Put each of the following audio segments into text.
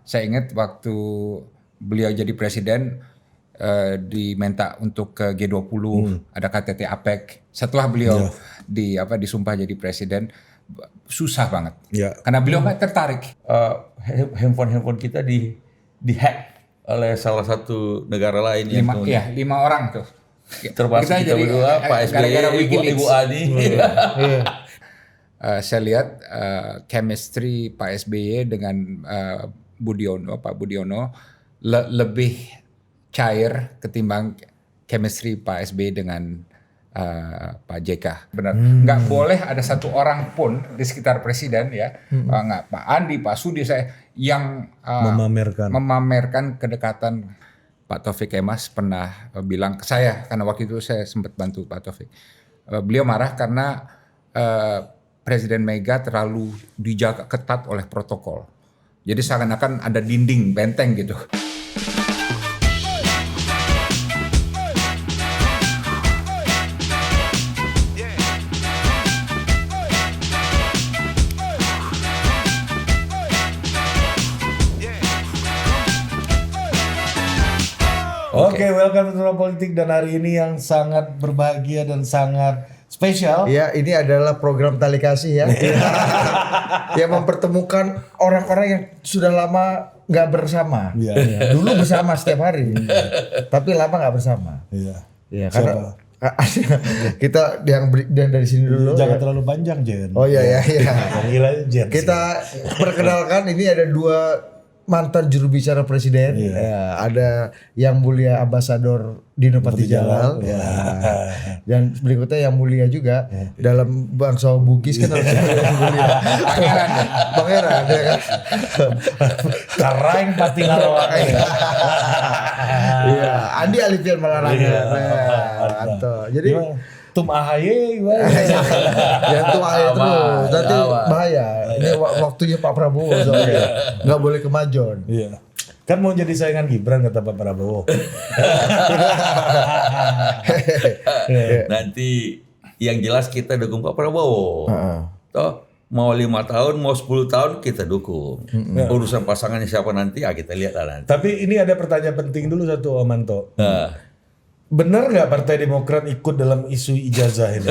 saya ingat waktu beliau jadi presiden diminta untuk ke G20, ada KTT APEC. Setelah beliau disumpah jadi presiden, susah banget. Karena beliau nggak tertarik. Handphone kita dihack oleh salah satu negara lain. 5 orang tuh. Termasuk kita berdua, Pak SBY, Ibu Ani. Saya lihat chemistry Pak SBY dengan Pak Budiono lebih cair ketimbang chemistry Pak SBY dengan Pak JK. Benar. Nggak boleh ada satu orang pun di sekitar presiden ya, nggak Pak Andi, Pak Sudi saya yang memamerkan kedekatan. Pak Taufik Kemas pernah bilang ke saya, karena waktu itu saya sempat bantu Pak Taufik. Beliau marah karena Presiden Mega terlalu dijaga ketat oleh protokol. Jadi seakan-akan ada dinding benteng gitu. Oke, welcome to Ruang Politik, dan hari ini yang sangat berbahagia dan sangat spesial. Ya, ini adalah program Tali Kasih ya. Yang mempertemukan orang-orang yang sudah lama nggak bersama. Dulu bersama setiap hari, tapi lama nggak bersama. Iya, karena kita yang dari sini dulu. Jangan terlalu panjang, Jen. Oh iya. Gila, Jen. Kita perkenalkan, ini ada 2 mantan juru bicara presiden. Ya, ada yang mulia Ambasador Dino Patijalal. Dan berikutnya yang mulia juga dalam bangsa Bugis kan harus yang mulia. Pangeran ya kan. Karang Pati Ngalawan. Iya, Andi Alifian Malarangga. Anto. Jadi Tum AHY gimana? Jangan tum AHY terus, nanti bahaya. Ini waktunya Pak Prabowo soalnya, nggak boleh kemajon. Iya. Kan mau jadi saingan Gibran kata Pak Prabowo. Nanti yang jelas kita dukung Pak Prabowo. Toh mau 5 tahun, mau 10 tahun kita dukung. Urusan pasangannya siapa nanti, kita lihat lah nanti. Tapi ini ada pertanyaan penting dulu satu, Om Anto. Benar nggak Partai Demokrat ikut dalam isu ijazah ini?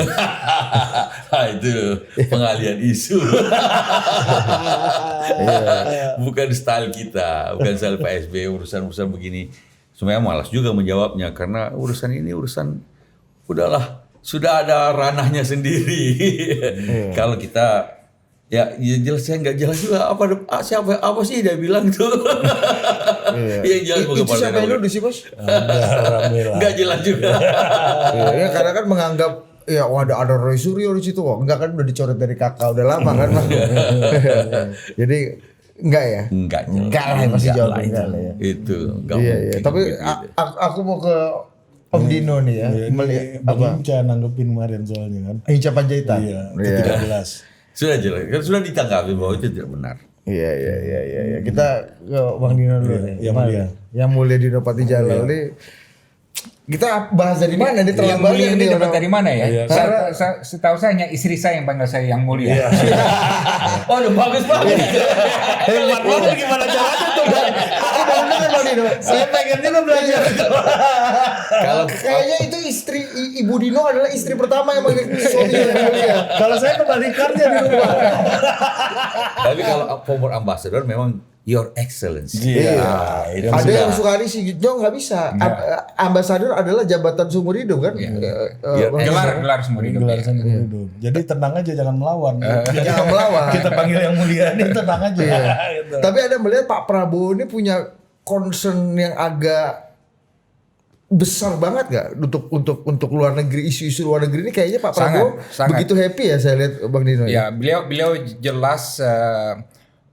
Itu pengalian isu. Bukan style kita, bukan style Pak SBY. Urusan-urusan begini sebenarnya malas juga menjawabnya, karena urusan ini udahlah, sudah ada ranahnya sendiri. Kalau kita ya jelas, saya nggak jelas juga apa sih dia bilang tuh. Yang jelas Itu siapa yang nulis sih, Bos? Nggak jelas juga. Ya, karena kan menganggap ya ada Roy Suryo di situ kok. Enggak, kan udah dicoret dari kakak udah lama kan. Jadi enggak ya? Enggak lah, masih jauh enggak lah ya. Itu enggak mungkin. Iya. Tapi aku mau ke Om Dino nih ya. Melihat apa? Hinca nanggepin kemarin soalnya kan. Hinca Panjaitan. Iya. 13. Sudah jelas, kan sudah ditanggapi bahwa itu tidak benar. Iya. Kita ke Bang Dino dulu nih. Yang mulia Dino Patijalal ini. Kita bahas dari mana? Ini terlalu banyak ini dapat dari mana ya? Iya. Setahu saya hanya istri saya yang panggil saya yang mulia. Oh, udah bagus banget. Hebat banget, gimana caranya tuh? Bang Dino. Saya pengen juga belajar. Kalau Kayaknya itu istri Ibu Dino adalah istri pertama yang manggil suaminya yang mulia. Kalau saya kebalikannya di rumah. Tapi kalau former ambassador memang Your Excellency. Iya. Ada yang suka sih, Jo nggak bisa. Ambasador adalah jabatan seumur hidup kan? Gelar seumur hidup. Jadi tenang aja, jangan melawan. Jangan melawan. Kita panggil yang mulia ini tenang aja. Gitu. Tapi ada melihat Pak Prabowo ini punya concern yang agak besar banget nggak untuk luar negeri, isu-isu luar negeri ini kayaknya Pak Prabowo sangat. Begitu happy ya saya lihat Bang Dino. Ya, beliau jelas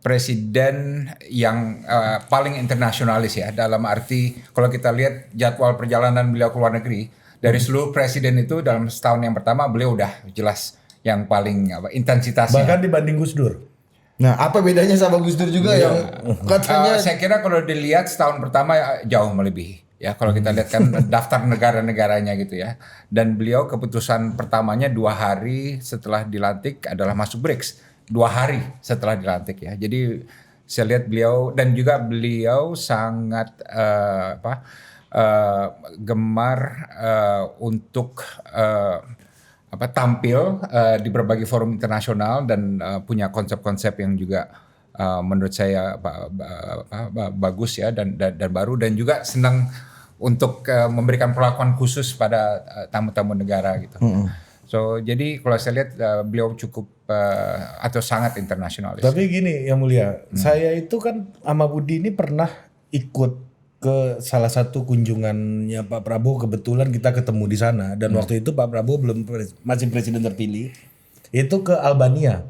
presiden yang paling internasionalis ya, dalam arti kalau kita lihat jadwal perjalanan beliau ke luar negeri dari seluruh presiden itu dalam setahun yang pertama beliau udah jelas yang paling intensitasnya. Bahkan dibanding Gus Dur. Nah, apa bedanya sama Gus Dur juga yang katanya? Saya kira kalau dilihat setahun pertama jauh melebihi. Ya, kalau kita lihat kan daftar negara-negaranya gitu ya. Dan beliau keputusan pertamanya 2 hari setelah dilantik adalah masuk BRICS. 2 hari setelah dilantik ya. Jadi saya lihat beliau dan juga beliau sangat gemar untuk tampil di berbagai forum internasional dan punya konsep-konsep yang juga menurut saya bagus ya dan baru, dan juga senang untuk memberikan perlakuan khusus pada tamu-tamu negara gitu. So jadi kalau saya lihat beliau cukup atau sangat internasionalis. Tapi gini Yang Mulia, saya itu kan sama Budi ini pernah ikut ke salah satu kunjungannya Pak Prabowo, kebetulan kita ketemu di sana dan waktu itu Pak Prabowo masih presiden terpilih, itu ke Albania.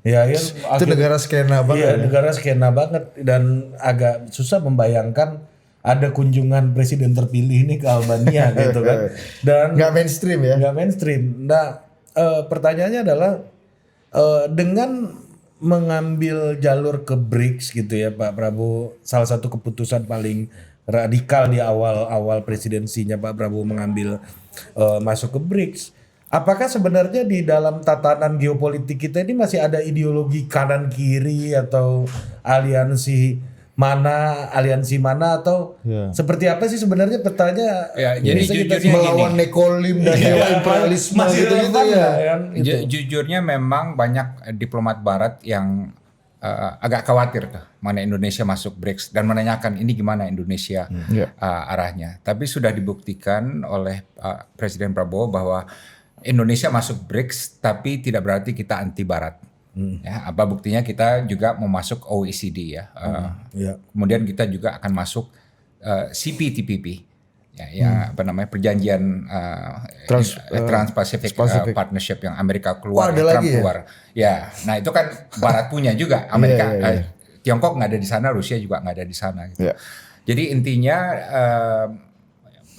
Ya, Itu negara skena banget. Iya, negara skena banget dan agak susah membayangkan ada kunjungan presiden terpilih ini ke Albania gitu kan. Dan Nggak mainstream ya. nggak mainstream. Nah, pertanyaannya adalah dengan mengambil jalur ke BRICS gitu ya Pak Prabowo, salah satu keputusan paling radikal di awal presidensinya Pak Prabowo mengambil masuk ke BRICS. Apakah sebenarnya di dalam tatanan geopolitik kita ini masih ada ideologi kanan kiri atau aliansi mana atau seperti apa sih sebenarnya petanya? Ya, jadi jujurnya melawan nekolim dan imperialisme masih gitu relevan ya. kan? Gitu. Jujurnya memang banyak diplomat Barat yang agak khawatir tuh mana Indonesia masuk BRICS dan menanyakan ini gimana Indonesia arahnya. Tapi sudah dibuktikan oleh Presiden Prabowo bahwa Indonesia masuk BRICS tapi tidak berarti kita anti Barat. Ya, apa buktinya kita juga mau masuk OECD ya. Kemudian kita juga akan masuk CPTPP. Ya, perjanjian Trans-Pacific Partnership yang Amerika keluar, Trump keluar. Ya, nah itu kan Barat punya juga. Amerika, Tiongkok nggak ada di sana, Rusia juga nggak ada di sana. Gitu. Jadi intinya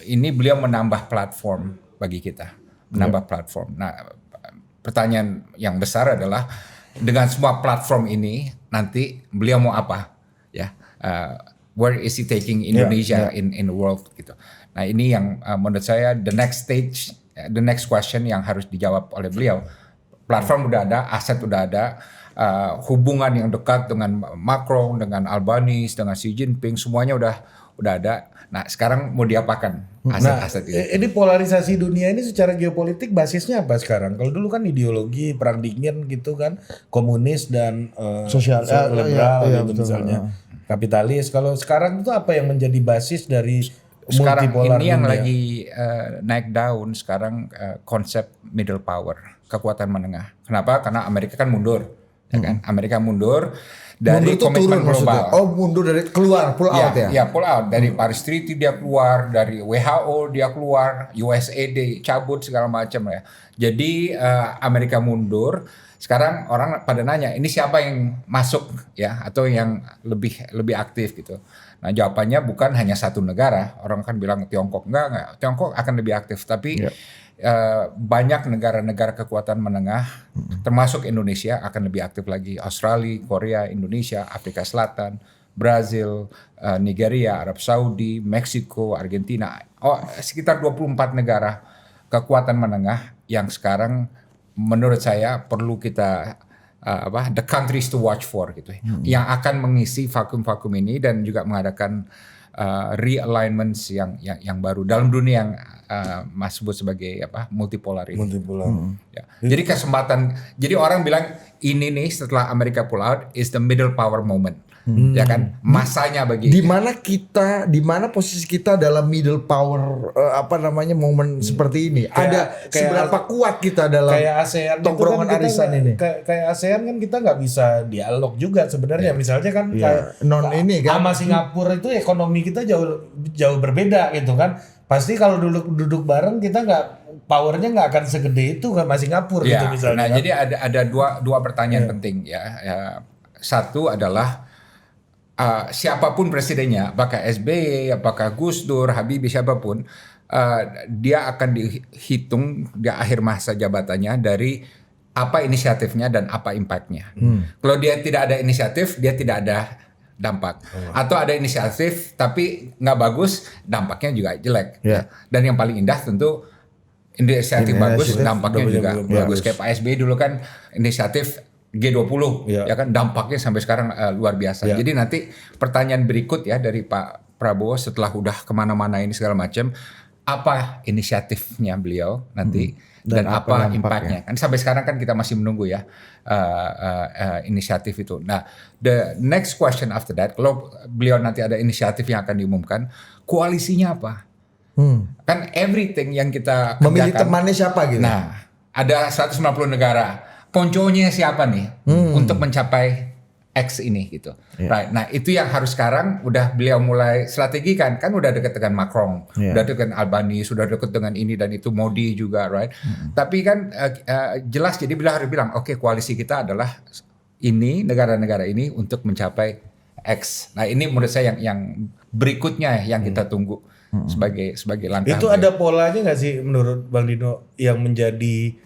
ini beliau menambah platform bagi kita, menambah platform. Nah, pertanyaan yang besar adalah dengan semua platform ini nanti beliau mau apa? Ya, where is he taking Indonesia in the world gitu. Nah ini yang menurut saya the next stage, the next question yang harus dijawab oleh beliau. Platform udah ada, aset udah ada, hubungan yang dekat dengan Macron, dengan Albanese, dengan Xi Jinping, semuanya udah ada. Nah sekarang mau diapakan aset-aset itu? Ini polarisasi dunia ini secara geopolitik basisnya apa sekarang? Kalau dulu kan ideologi perang dingin gitu kan, komunis dan Sosial, liberal gitu betul. misalnya, kapitalis. Kalau sekarang itu apa yang menjadi basis dari Sekarang multipolar ini yang dunia? lagi naik daun sekarang konsep middle power, kekuatan menengah. Kenapa? Karena Amerika kan mundur, ya kan? Amerika mundur dari Mundur tuh komitmen turun maksudnya. global. Oh mundur dari keluar, pull out ya? Ya pull out dari Paris Treaty dia keluar, dari WHO dia keluar, USAID cabut segala macam ya. Jadi Amerika mundur. Sekarang orang pada nanya ini siapa yang masuk ya atau yang lebih aktif gitu. Nah jawabannya bukan hanya satu negara. Orang kan bilang Tiongkok enggak. Tiongkok akan lebih aktif tapi banyak negara-negara kekuatan menengah termasuk Indonesia akan lebih aktif lagi. Australia, Korea, Indonesia, Afrika Selatan, Brazil, Nigeria, Arab Saudi, Meksiko, Argentina. Sekitar 24 negara kekuatan menengah yang sekarang menurut saya perlu kita the countries to watch for gitu yang akan mengisi vakum-vakum ini dan juga mengadakan realignments yang baru dalam dunia yang Mas sebut sebagai multipolar ini. Ya. Jadi kesempatan, jadi orang bilang ini nih setelah Amerika pull out is the middle power moment. Ya kan masanya bagi di mana posisi kita dalam middle power momen seperti ini. Ada seberapa kuat kita dalam kayak ASEAN tongkrongan itu kan arisan ini. Kayak ASEAN kan kita nggak bisa dialog juga sebenarnya. Misalnya kan kayak ini kan sama Singapura itu ekonomi kita jauh berbeda gitu kan. Pasti kalau duduk bareng kita powernya nggak akan segede itu kan masih Singapura gitu misalnya. Nah kan. jadi ada dua pertanyaan penting ya. Satu adalah siapapun presidennya, apakah SBY, apakah Gus Dur, Habibie, siapapun, dia akan dihitung di akhir masa jabatannya dari apa inisiatifnya dan apa impactnya. Kalau dia tidak ada inisiatif, dia tidak ada dampak. Atau ada inisiatif tapi nggak bagus, dampaknya juga jelek. Dan yang paling indah tentu inisiatif bagus, dampaknya juga bagus. Kayak Pak SBY dulu kan inisiatif G20 Ya. ya kan dampaknya sampai sekarang luar biasa. Ya. Jadi nanti pertanyaan berikut ya dari Pak Prabowo setelah udah kemana-mana ini segala macam, apa inisiatifnya beliau nanti dan apa impactnya. Kan sampai sekarang kan kita masih menunggu ya inisiatif itu. Nah, the next question after that, kalau beliau nanti ada inisiatif yang akan diumumkan, koalisinya apa? Kan everything yang kita Memilih kerjakan. temannya siapa gitu. Nah, ada 190 negara. Ponconya siapa nih untuk mencapai X ini gitu. Right. Nah, itu yang harus sekarang udah beliau mulai strategikan. Kan udah dekat dengan Macron, udah dekat dengan Albanese, sudah dekat dengan ini dan itu Modi juga, right? Tapi kan jelas jadi beliau harus bilang, oke, koalisi kita adalah ini negara-negara ini untuk mencapai X. Nah, ini menurut saya yang berikutnya yang kita tunggu sebagai langkah. Itu ada polanya nggak sih menurut Bang Dino yang menjadi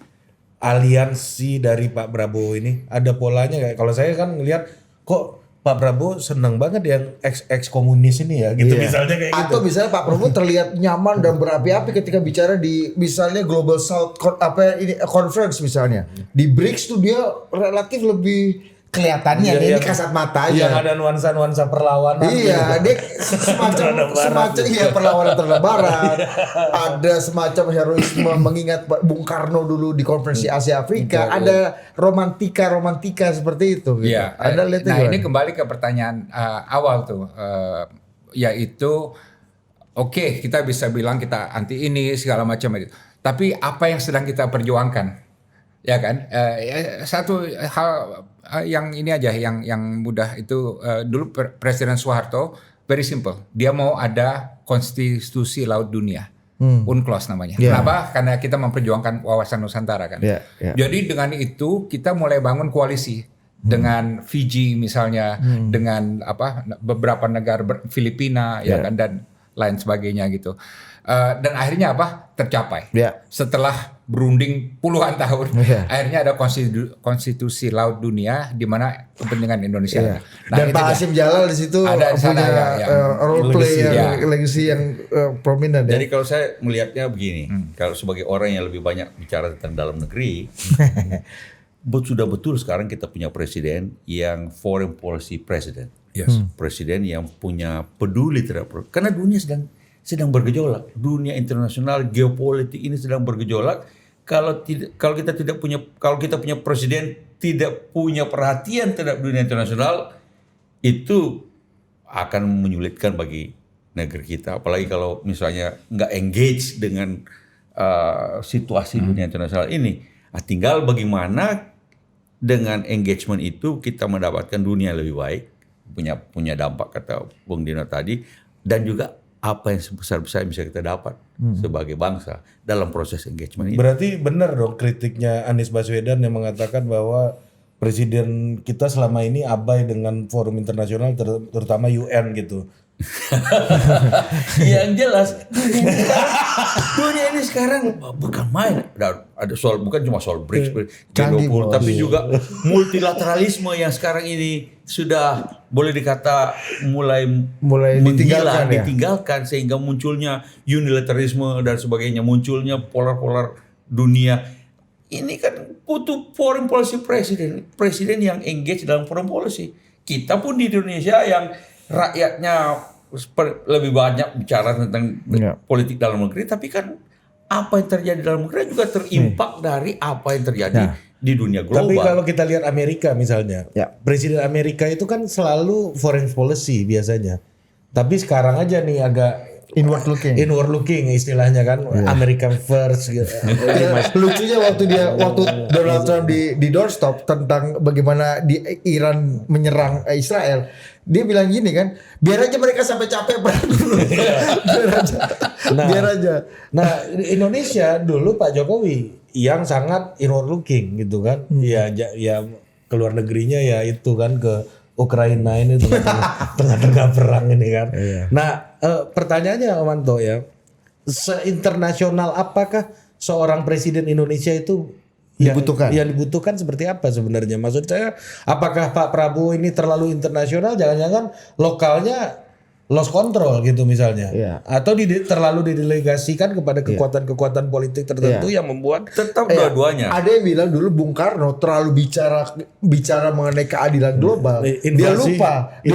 aliansi dari Pak Prabowo ini? Ada polanya nggak? Kalau saya kan ngelihat kok Pak Prabowo seneng banget yang ex komunis ini ya, gitu misalnya kayak gitu. Atau misalnya Pak Prabowo terlihat nyaman dan berapi-api ketika bicara di misalnya Global South Conference misalnya. Di BRICS tuh dia relatif lebih kelihatannya ini kasat mata aja. Yang ada nuansa-nuansa perlawanan. Iya, dia semacam perlawanan terhadap Barat. Ada semacam heroisme mengingat Bung Karno dulu di konferensi Asia Afrika. Ada romantika seperti itu. Gitu. Iya. Anda lihat nah gimana? ini kembali ke pertanyaan awal tuh, yaitu oke, kita bisa bilang kita anti ini segala macam itu. Tapi apa yang sedang kita perjuangkan, ya kan? Satu hal yang ini aja, yang mudah itu dulu Presiden Soeharto very simple, dia mau ada konstitusi laut dunia. UNCLOS namanya. Kenapa? Karena kita memperjuangkan wawasan Nusantara kan. Jadi dengan itu kita mulai bangun koalisi dengan Fiji misalnya, dengan beberapa negara Filipina ya kan dan lain sebagainya gitu. Dan akhirnya apa? Tercapai. Setelah berunding puluhan tahun, akhirnya ada konstitusi laut dunia di mana kepentingan Indonesia. Nah, dan Pak Hasim Jalal di situ punya role play yang legacy yang prominent. Jadi kalau saya melihatnya begini, kalau sebagai orang yang lebih banyak bicara tentang dalam negeri, sudah betul sekarang kita punya presiden yang foreign policy president. Presiden yang punya peduli terhadap, karena dunia sedang bergejolak, dunia internasional geopolitik ini sedang bergejolak. Kalau kita punya presiden tidak punya perhatian terhadap dunia internasional, itu akan menyulitkan bagi negeri kita. Apalagi kalau misalnya nggak engage dengan situasi dunia internasional ini. Tinggal bagaimana dengan engagement itu kita mendapatkan dunia lebih baik, punya dampak kata Bung Dino tadi, dan juga apa yang sebesar-besar bisa kita dapat sebagai bangsa dalam proses engagement ini. Berarti benar dong kritiknya Anies Baswedan yang mengatakan bahwa presiden kita selama ini abai dengan forum internasional terutama UN gitu. Yang jelas dunia ini sekarang bukan main. Ada soal, bukan cuma soal BRICS, G20, tapi juga multilateralisme yang sekarang ini sudah boleh dikata mulai ditinggalkan sehingga munculnya unilateralisme dan sebagainya, munculnya polar dunia. Ini kan butuh foreign policy presiden yang engage dalam foreign policy. Kita pun di Indonesia yang rakyatnya lebih banyak bicara tentang politik dalam negeri, tapi kan apa yang terjadi dalam negeri juga terimpak dari apa yang terjadi di dunia global. Tapi kalau kita lihat Amerika misalnya, Presiden Amerika itu kan selalu foreign policy biasanya. Tapi sekarang aja nih agak inward looking istilahnya kan, American first gitu. Lucunya waktu Donald Trump di doorstop tentang bagaimana di Iran menyerang Israel, dia bilang gini kan, biar aja mereka sampai capek perang dulu. biar aja. Nah, Indonesia dulu Pak Jokowi yang sangat inward looking gitu kan. Ya keluar negerinya ya itu kan ke Ukraina ini tengah-tengah perang ini kan. Nah, pertanyaannya Manto ya, seinternasional apakah seorang presiden Indonesia itu dibutuhkan? Yang dibutuhkan seperti apa sebenarnya? Maksud saya, apakah Pak Prabowo ini terlalu internasional? Jangan-jangan lokalnya lost control gitu misalnya, Iya. atau terlalu didelegasikan kepada kekuatan-kekuatan politik tertentu yang membuat Tetap dua-duanya. Ada yang bilang dulu Bung Karno terlalu bicara mengenai keadilan global. Dia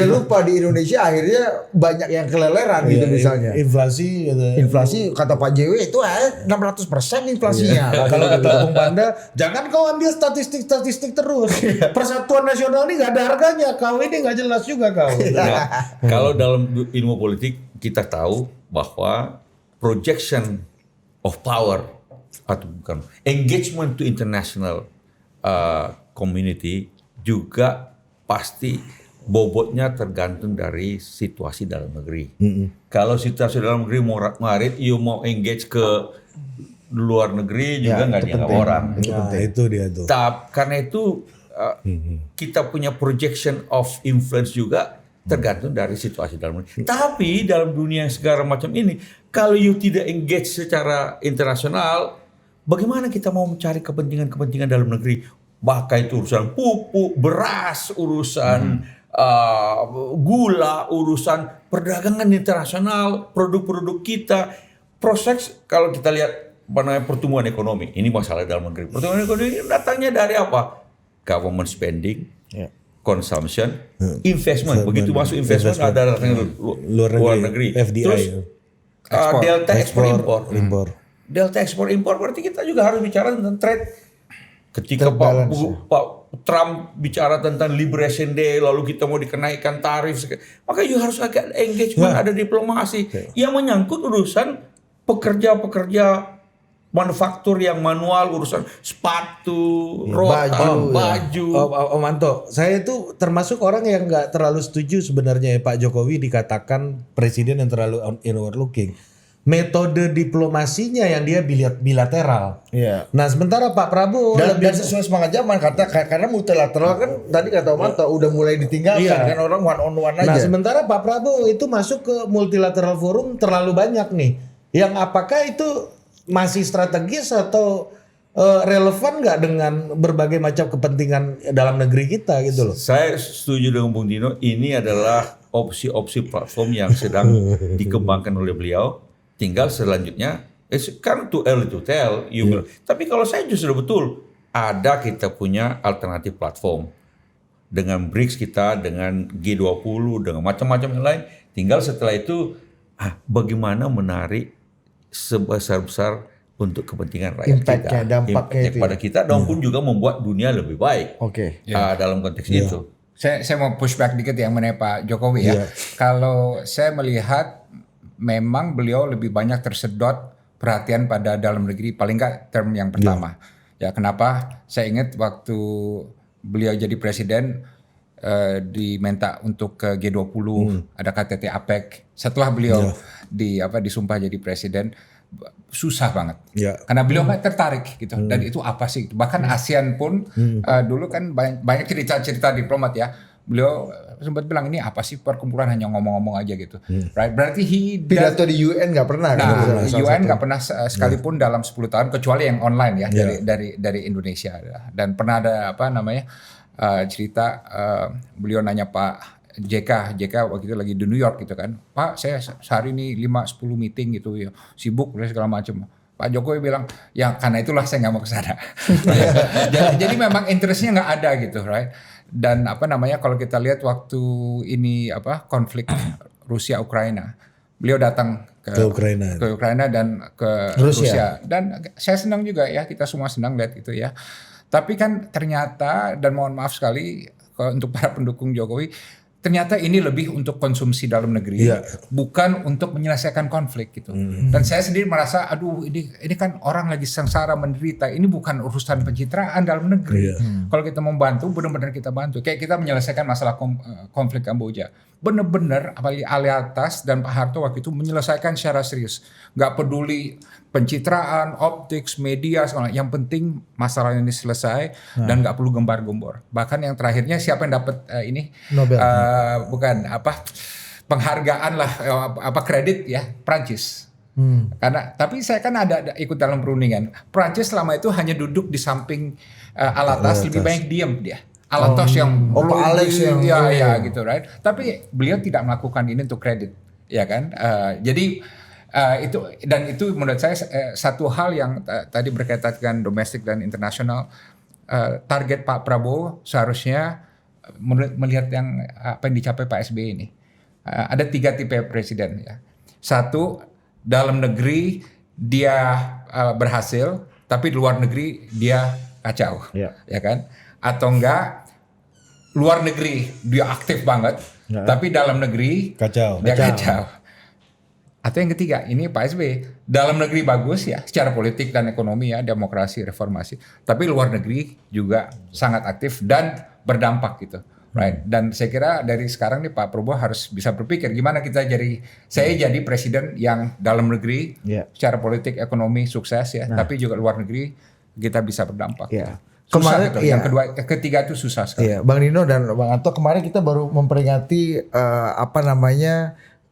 lupa di Indonesia akhirnya banyak yang keleleran gitu misalnya. inflasi gitu. Inflasi kata Pak JW itu 600% inflasinya. Nah, kalau kata Bung Panda, jangan kau ambil statistik terus. Persatuan nasional ini nggak ada harganya. Kau ini nggak jelas juga kau. Nah, kalau dalam ilmu politik kita tahu bahwa projection of power atau bukan engagement to international community juga pasti bobotnya tergantung dari situasi dalam negeri. Kalau situasi dalam negeri mau ngarit, mau engage ke luar negeri juga nggak dianggap orang. Nah, itu dia tuh. Karena itu kita punya projection of influence juga tergantung dari situasi dalam negeri. Tapi dalam dunia yang segala macam ini, kalau you tidak engage secara internasional, bagaimana kita mau mencari kepentingan-kepentingan dalam negeri? Bahkan itu urusan pupuk, beras, urusan gula, urusan perdagangan internasional, produk-produk kita. Proses kalau kita lihat pertumbuhan ekonomi, ini masalah dalam negeri. Pertumbuhan ekonomi datangnya dari apa? Government spending, consumption, investment. Begitu masuk investment ada datangnya luar negeri. FDI. Terus delta ekspor impor. Delta ekspor impor berarti kita juga harus bicara tentang trade. Ketika Pak Trump bicara tentang Liberation Day, lalu kita mau dikenaikan tarif, maka juga harus agak engagement, ada diplomasi yang menyangkut urusan pekerja-pekerja manufaktur yang manual, urusan sepatu, rotan, baju. Om Anto, saya itu termasuk orang yang nggak terlalu setuju sebenarnya Pak Jokowi dikatakan presiden yang terlalu inward looking. Metode diplomasinya yang dia bilateral. Iya. Nah sementara Pak Prabowo Dan sesuai semangat zaman karena multilateral kan tadi kata Om Anto udah mulai ditinggalkan kan orang one on one aja. Nah sementara Pak Prabowo itu masuk ke multilateral forum terlalu banyak nih. Yang apakah itu masih strategis atau relevan nggak dengan berbagai macam kepentingan dalam negeri kita gitu loh? Saya setuju dengan Bung Dino, ini adalah opsi-opsi platform yang sedang dikembangkan oleh beliau. Tinggal selanjutnya, kan too early to tell. Tapi kalau saya justru betul, kita punya alternatif platform. Dengan BRICS kita, dengan G20, dengan macam-macam yang lain. Tinggal setelah itu, bagaimana menarik sebesar-besar untuk kepentingan rakyat Impact-nya, kita. dampaknya itu pada kita, dan pun juga membuat dunia lebih baik. Oke. Dalam konteks itu. Saya mau pushback dikit yang mengenai Pak Jokowi ya. Kalau saya melihat memang beliau lebih banyak tersedot perhatian pada dalam negeri, paling nggak term yang pertama. Ya kenapa? Saya ingat waktu beliau jadi presiden diminta untuk ke G20, ada KTT APEC. Setelah beliau disumpah jadi presiden, susah banget. Karena beliau nggak tertarik gitu. Dan itu apa sih? Bahkan ASEAN pun dulu kan banyak cerita-cerita diplomat ya. Beliau sempat bilang ini apa sih perkumpulan hanya ngomong-ngomong aja gitu. Right? Berarti pidato di UN nggak pernah. UN nggak pernah sekalipun dalam 10 tahun kecuali yang online ya dari Indonesia. Dan pernah ada cerita beliau nanya Pak JK waktu itu lagi di New York gitu kan. Pak saya sehari ini 5-10 meeting gitu ya, sibuk dan segala macam. Pak Jokowi bilang ya karena itulah saya nggak mau ke sana. jadi memang interestnya nggak ada gitu, right? Dan kalau kita lihat waktu ini konflik Rusia Ukraina, beliau datang ke Ukraina dan ke Rusia. Dan saya senang juga ya, kita semua senang lihat itu ya. Tapi kan ternyata, dan mohon maaf sekali untuk para pendukung Jokowi, ternyata ini lebih untuk konsumsi dalam negeri, bukan untuk menyelesaikan konflik gitu. Dan saya sendiri merasa, aduh ini kan orang lagi sengsara menderita, ini bukan urusan pencitraan dalam negeri. Kalau kita mau bantu, benar-benar kita bantu. Kayak kita menyelesaikan masalah konflik Kamboja, benar-benar apalagi Ali Atas dan Pak Harto waktu itu menyelesaikan secara serius, nggak peduli pencitraan, optics, media, segala. Yang penting masalah ini selesai dan nggak perlu gembar-gembor. Bahkan yang terakhirnya siapa yang dapat Nobel? Penghargaan lah, kredit ya, Prancis. Karena tapi saya kan ada ikut dalam perundingan. Prancis selama itu hanya duduk di samping Alatas, lebih banyak diam dia. Alatos yang Pak Alex yang ya gitu, right? Tapi beliau tidak melakukan ini untuk kredit, ya kan? Jadi itu menurut saya satu hal yang tadi berkaitan dengan domestik dan internasional. Target Pak Prabowo seharusnya melihat apa yang dicapai Pak SBY ini. Ada 3 tipe presiden ya. Satu, dalam negeri dia berhasil, tapi di luar negeri dia kacau, ya kan? Atau enggak, luar negeri dia aktif banget, tapi dalam negeri dia kacau. Atau yang ketiga, ini Pak SBY dalam negeri bagus ya, secara politik dan ekonomi ya, demokrasi, reformasi, tapi luar negeri juga sangat aktif dan berdampak gitu. Right. Dan saya kira dari sekarang nih Pak Prabowo harus bisa berpikir gimana saya jadi presiden yang dalam negeri secara politik ekonomi sukses ya, tapi juga luar negeri kita bisa berdampak. Susah gitu. Yang ketiga itu susah sekali. Bang Dino dan Bang Anto, kemarin kita baru memperingati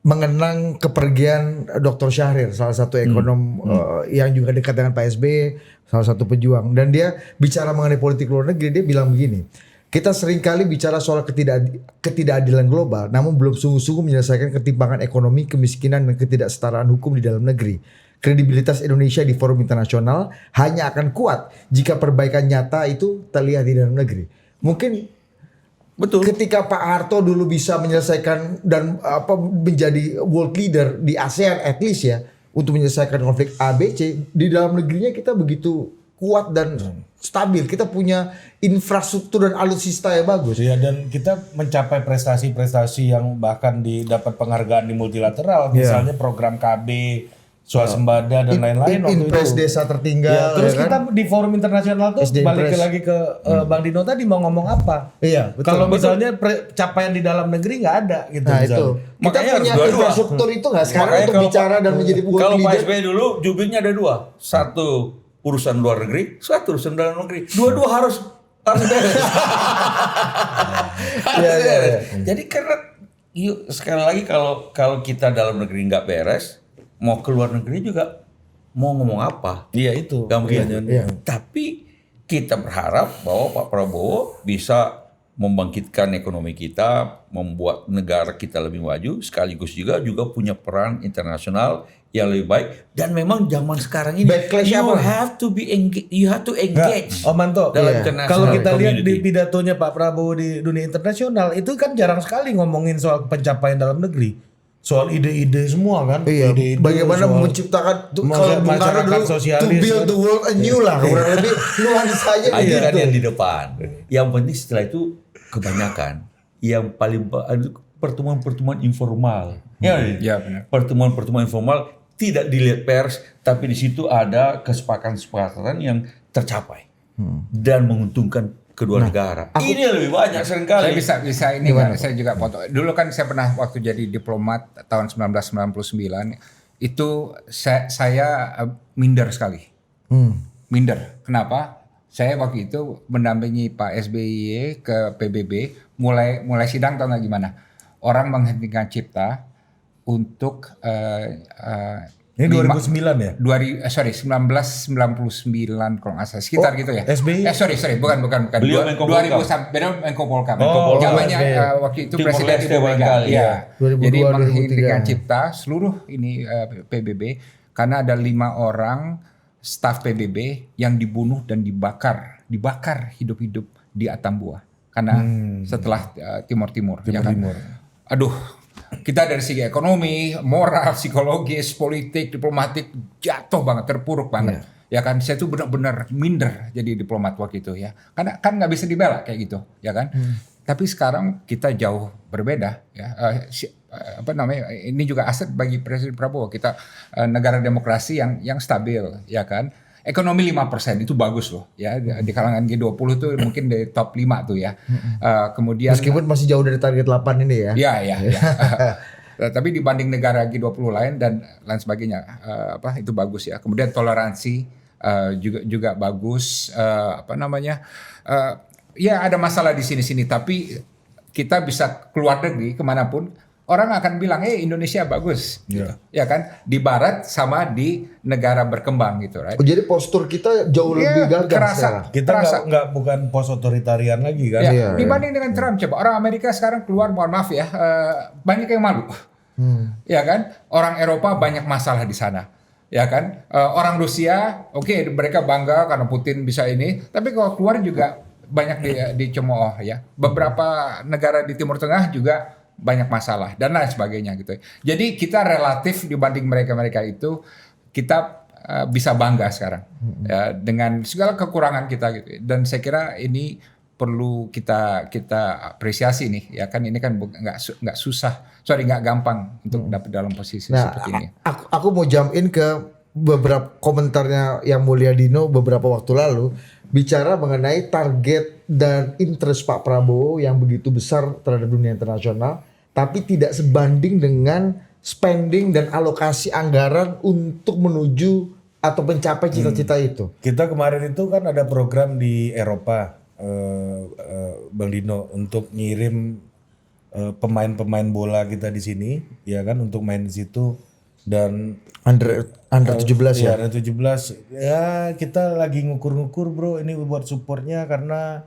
mengenang kepergian Dr. Syahrir, salah satu ekonom yang juga dekat dengan Pak SBY, salah satu pejuang. Dan dia bicara mengenai politik luar negeri, dia bilang begini. Kita seringkali bicara soal ketidakadilan global, namun belum sungguh-sungguh menyelesaikan ketimpangan ekonomi, kemiskinan, dan ketidaksetaraan hukum di dalam negeri. Kredibilitas Indonesia di forum internasional hanya akan kuat jika perbaikan nyata itu terlihat di dalam negeri. Mungkin betul. Ketika Pak Harto dulu bisa menyelesaikan dan menjadi world leader di ASEAN at least ya, untuk menyelesaikan konflik ABC, di dalam negerinya kita begitu kuat dan stabil. Kita punya infrastruktur dan alutsista yang bagus. Ya, dan kita mencapai prestasi-prestasi yang bahkan dapat penghargaan di multilateral, misalnya program KB, swasembada dan lain-lain waktu Impres itu. Desa tertinggal. Terus kita di forum internasional tuh balik lagi ke Bang Dino tadi mau ngomong apa? Iya, betul. Kalau misalnya capaian di dalam negeri nggak ada gitu. Nah misalnya. itu. Kita punya infrastruktur itu nggak sekarang untuk bicara dan menjadi world kalau leader. Pak SBY dulu jubirnya ada 2. Satu urusan luar negeri, satu urusan dalam negeri. Dua-dua harus beres. Jadi karena sekali lagi kalau kita dalam negeri nggak beres, mau ke luar negeri juga mau ngomong apa? Iya itu. Gak begitu. Tapi kita berharap bahwa Pak Prabowo bisa membangkitkan ekonomi kita, membuat negara kita lebih maju, sekaligus juga punya peran internasional yang lebih baik. Dan memang zaman sekarang ini you have to engage. Om Manto, dalam international kalau kita lihat community. di pidatonya Pak Prabowo di dunia internasional itu kan jarang sekali ngomongin soal pencapaian dalam negeri. Soal ide-ide semua kan. Ide-ide, bagaimana menciptakan kalau Bung Karno dulu to build the world anew lah, kurang lebih nuansanya Itu kan gitu. yang di depan. Yang penting setelah itu kebanyakan yang paling pertemuan-pertemuan informal. Ya benar. Pertemuan-pertemuan informal tidak dilihat pers, tapi di situ ada kesepakatan yang tercapai dan menguntungkan kedua negara. Ini lebih banyak seringkali. Saya bisa ini kan, saya juga foto. Dulu kan saya pernah waktu jadi diplomat tahun 1999 itu saya minder sekali. Minder. Kenapa? Saya waktu itu mendampingi Pak SBY ke PBB, mulai sidang tahu nggak gimana? Orang menghentikan cipta untuk ini 2009 ya? 1999 kalau nggak salah, sekitar gitu ya. SBY? Sorry, bukan. Beliau Menko 2000 sampai Menko Polkam. Zamannya waktu itu Timor Presiden Leste Ibu Mega. barangkali, Iya. 2002, Jadi 2003. menghentikan cipta seluruh ini PBB karena ada 5 orang staf PBB yang dibunuh dan dibakar hidup-hidup di Atambua karena setelah Timur. Ya kan? Aduh. Kita dari segi ekonomi, moral, psikologis, politik, diplomatik jatuh banget, terpuruk banget. Ya kan, saya tuh benar-benar minder jadi diplomat waktu itu ya. Karena kan nggak bisa dibela kayak gitu, ya kan. Tapi sekarang kita jauh berbeda ya. Ini juga aset bagi Presiden Prabowo. Kita negara demokrasi yang stabil, ya kan. Ekonomi 5% itu bagus loh ya, di kalangan G20 tuh mungkin di top 5 tuh ya. Kemudian Meskipun masih jauh dari target 8 ini ya. Ya. Tapi dibanding negara G20 lain dan lain sebagainya itu bagus ya. Kemudian toleransi juga bagus, ya ada masalah di sini-sini tapi kita bisa keluar negeri kemanapun orang akan bilang, Indonesia bagus, ya kan? Di Barat sama di negara berkembang gitu, right? Oh, jadi postur kita jauh lebih gagah sekarang. Kita nggak bukan pos otoritarian lagi kan. Ya, dibanding dengan Trump, coba orang Amerika sekarang keluar, mohon maaf ya, banyak yang malu, ya kan? Orang Eropa banyak masalah di sana, ya kan? Orang Rusia, oke, mereka bangga karena Putin bisa ini, tapi kalau keluar juga banyak dicemooh ya. Beberapa negara di Timur Tengah juga banyak masalah dan lain sebagainya gitu. Jadi kita relatif dibanding mereka itu kita bisa bangga sekarang ya, dengan segala kekurangan kita gitu. Dan saya kira ini perlu kita apresiasi nih ya kan, ini kan nggak gampang untuk dapat dalam posisi seperti ini. Aku mau jump in ke beberapa komentarnya Yang Mulia Dino beberapa waktu lalu bicara mengenai target dan interest Pak Prabowo yang begitu besar terhadap dunia internasional, tapi tidak sebanding dengan spending dan alokasi anggaran untuk menuju atau mencapai cita-cita itu. Kita kemarin itu kan ada program di Eropa, Bang Dino, untuk ngirim pemain-pemain bola kita di sini, ya kan, untuk main di situ. Dan Under 17 ya. Under 17 ya, kita lagi ngukur-ngukur bro, ini buat supportnya karena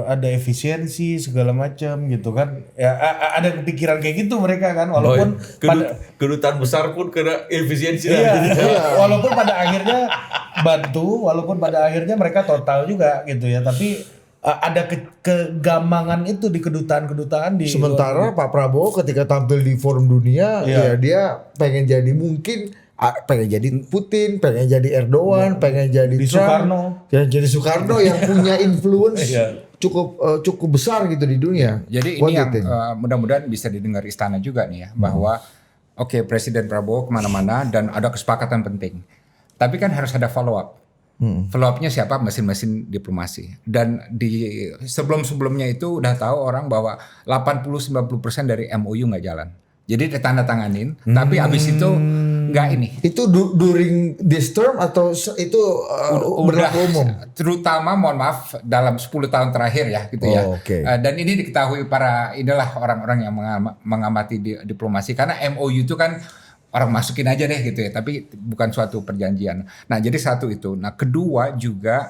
ada efisiensi segala macam gitu kan ya, ada pikiran kayak gitu mereka kan, walaupun kedutaan besar pun kena efisiensi. Walaupun pada akhirnya bantu, walaupun pada akhirnya mereka total juga gitu ya, tapi ada kegamangan itu di kedutaan di sementara Pak Prabowo ketika tampil di forum dunia ya dia pengen jadi pengen jadi Putin, pengen jadi Erdogan, pengen jadi Trump, pengen jadi Soekarno yang punya influence cukup besar gitu di dunia. Jadi ini yang mudah-mudahan bisa didengar istana juga nih ya, bahwa oke, Presiden Prabowo kemana-mana dan ada kesepakatan penting, tapi kan harus ada follow up. Follow up-nya siapa? Mesin-mesin diplomasi. Dan di sebelum-sebelumnya itu udah tahu orang bahwa 80-90% dari MOU nggak jalan. Jadi ditandatanganin, tapi abis itu nggak ini. Itu during this term atau itu berlaku umum? Terutama mohon maaf dalam 10 tahun terakhir ya gitu ya. Okay. Dan ini diketahui inilah orang-orang yang mengamati diplomasi, karena MOU itu kan orang masukin aja deh gitu ya, tapi bukan suatu perjanjian. Nah jadi satu itu. Nah kedua juga,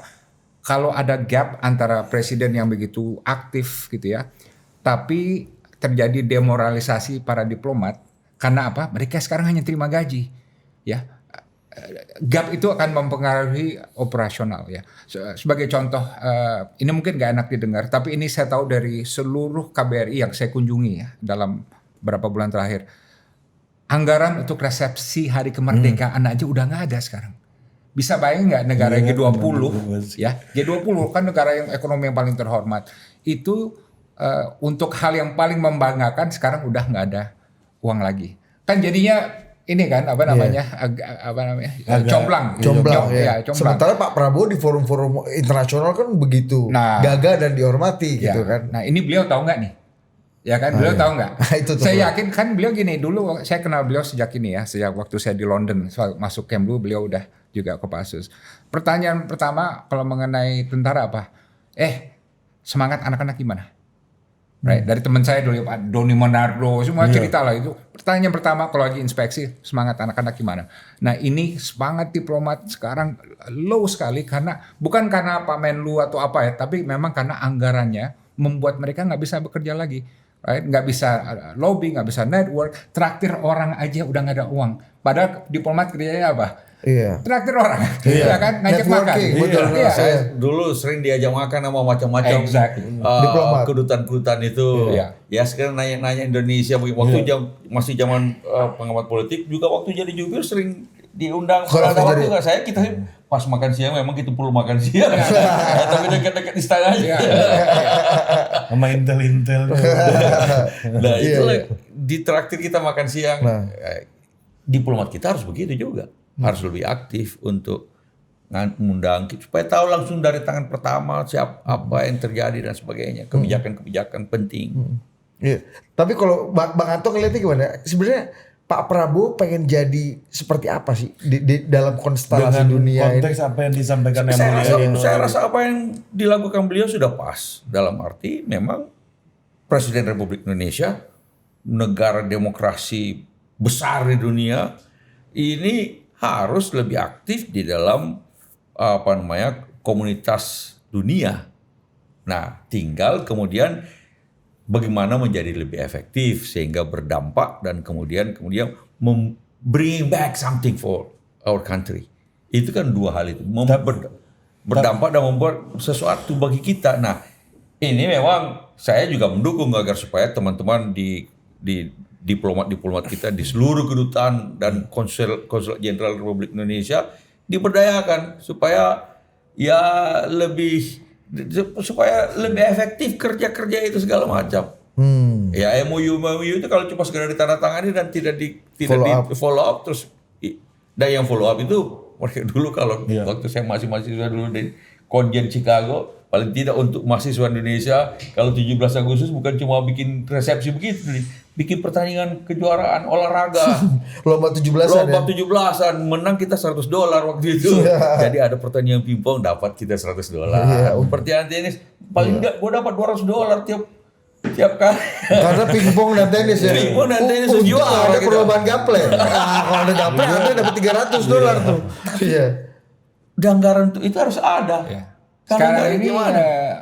kalau ada gap antara presiden yang begitu aktif gitu ya, tapi terjadi demoralisasi para diplomat, karena apa? Mereka sekarang hanya terima gaji ya. Gap itu akan mempengaruhi operasional ya. Sebagai contoh, ini mungkin gak enak didengar, tapi ini saya tahu dari seluruh KBRI yang saya kunjungi ya dalam beberapa bulan terakhir. Anggaran untuk resepsi hari kemerdekaan aja udah nggak ada sekarang. Bisa bayang nggak negara G20 ya, G20 kan negara yang ekonomi yang paling terhormat itu, untuk hal yang paling membanggakan sekarang udah nggak ada uang lagi. Kan jadinya ini kan comblang. Ya. Sementara Pak Prabowo di forum-forum internasional kan begitu gagah dan dihormati gitu kan. Nah ini beliau tahu nggak nih? Ya kan, beliau tahu nggak? Saya yakin kan beliau gini, dulu saya kenal beliau sejak waktu saya di London, masuk Kemlu beliau udah juga Kopassus. Pertanyaan pertama kalau mengenai tentara apa? Semangat anak-anak gimana? Right? Dari teman saya dulu Pak Doni Monardo, semua cerita lah itu. Pertanyaan pertama kalau lagi inspeksi, semangat anak-anak gimana? Nah ini semangat diplomat sekarang low sekali, karena bukan karena Pak Menlu atau apa ya, tapi memang karena anggarannya membuat mereka nggak bisa bekerja lagi. Right? Nggak bisa lobby, nggak bisa network, traktir orang aja udah nggak ada uang. Padahal diplomat kerjanya apa? Traktir orang, ya kan, ngajak makan. Saya dulu sering diajak makan sama macam-macam kedutaan-kedutaan itu. Ya sekarang nanya Indonesia. Waktu masih zaman pengamat politik juga, waktu jadi jubir sering diundang. Kalau ada waktu nggak kita pas makan siang memang kita perlu makan siang. Tapi dekat-dekat istana aja. Sama intel-intel. Nah itulah di traktir kita makan siang. Diplomat kita harus begitu juga. Harus lebih aktif untuk mengundang supaya tahu langsung dari tangan pertama apa yang terjadi dan sebagainya, kebijakan-kebijakan penting. Tapi kalau Bang Anto ngeliatnya gimana? Sebenarnya Pak Prabowo pengen jadi seperti apa sih di dalam konstelasi dunia konteks ini? Apa yang disampaikan Saya rasa apa yang dilakukan beliau sudah pas, dalam arti memang Presiden Republik Indonesia negara demokrasi besar di dunia ini harus lebih aktif di dalam komunitas dunia. Nah, tinggal kemudian bagaimana menjadi lebih efektif sehingga berdampak dan kemudian bring back something for our country. Itu kan dua hal itu, berdampak dan membuat sesuatu bagi kita. Nah, ini memang saya juga mendukung agar supaya teman-teman di diplomat kita di seluruh kedutaan dan konsul jenderal Republik Indonesia diberdayakan supaya supaya lebih efektif kerja-kerja itu segala macam. Ya MOU itu kalau cuma segera ditandatangani dan tidak di follow up terus, dan yang follow up itu mereka dulu kalau waktu saya masih mahasiswa dulu di Konjen Chicago, paling tidak untuk mahasiswa Indonesia kalau 17 Agustus bukan cuma bikin resepsi begitu, bikin pertandingan kejuaraan olahraga. Lomba 17-an. Lomba 17-an, menang kita $100 waktu itu. Jadi ada pertandingan pingpong dapat kita $100. Pertandingan tenis paling enggak gua dapat $200 tiap kali. Karena pingpong dan tenis ya. Pingpong dan tenis juara. Ada perlombaan gaple. Kalau ada gaple Anda dapat $300 tuh. Iya. Anggaran itu harus ada. Sekarang ini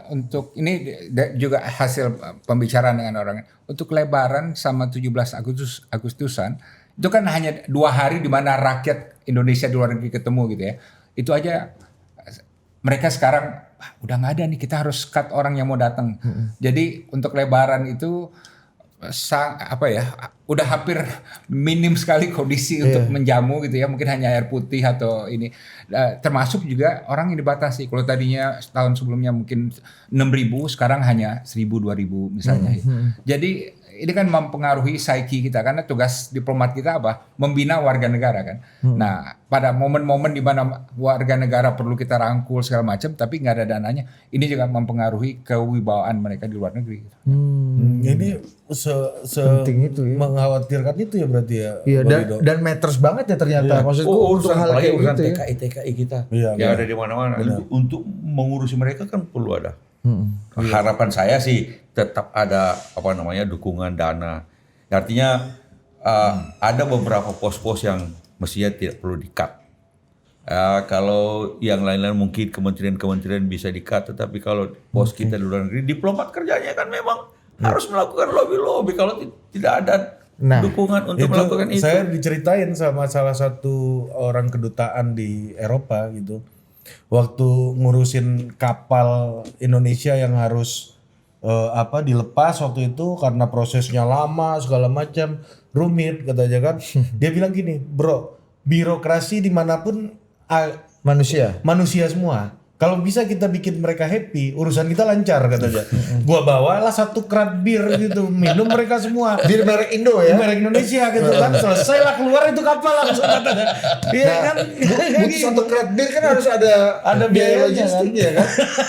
untuk ini juga hasil pembicaraan dengan orang. Untuk Lebaran sama 17 Agustusan itu kan hanya 2 hari di mana rakyat Indonesia di luar negeri ketemu gitu ya. Itu aja mereka sekarang udah nggak ada nih, kita harus cut orang yang mau datang. Jadi untuk Lebaran itu udah hampir minim sekali kondisi untuk menjamu gitu ya, mungkin hanya air putih atau ini, termasuk juga orang yang dibatasi. Kalau tadinya tahun sebelumnya mungkin 6.000, sekarang hanya 1.000-2.000 misalnya. Jadi ini kan mempengaruhi psyche kita, karena tugas diplomat kita apa? Membina warga negara kan. Nah, pada momen-momen di mana warga negara perlu kita rangkul segala macam, tapi nggak ada dananya, ini juga mempengaruhi kewibawaan mereka di luar negeri. Ini penting itu ya. Mengkhawatirkan itu ya berarti ya. Iya, dan matters banget ya ternyata. Maksudku untuk hal kayak gitu ya. TKI kita Iya, ada di mana-mana. Untuk mengurusi mereka kan perlu ada. Harapan saya sih tetap ada dukungan dana. Artinya ada beberapa pos-pos yang mestinya tidak perlu di-cut. Kalau yang lain-lain mungkin kementerian-kementerian bisa di-cut, tetapi kalau pos kita di luar negeri, diplomat kerjanya kan memang harus melakukan lobby-lobby kalau tidak ada dukungan untuk melakukan itu. Saya diceritain sama salah satu orang kedutaan di Eropa gitu. Waktu ngurusin kapal Indonesia yang harus dilepas waktu itu karena prosesnya lama segala macam, rumit katanya kan. Dia bilang gini, bro, birokrasi dimanapun manusia semua. Kalau bisa kita bikin mereka happy, urusan kita lancar katanya. Gua bawalah 1 krat bir gitu, minum mereka semua. Bir merek Indo ya. Merek Indonesia gitu kan. Selesai lah keluar itu kapal langsung katanya. Iya kan? Butuh 1 krat bir kan harus ada biaya logistiknya kan.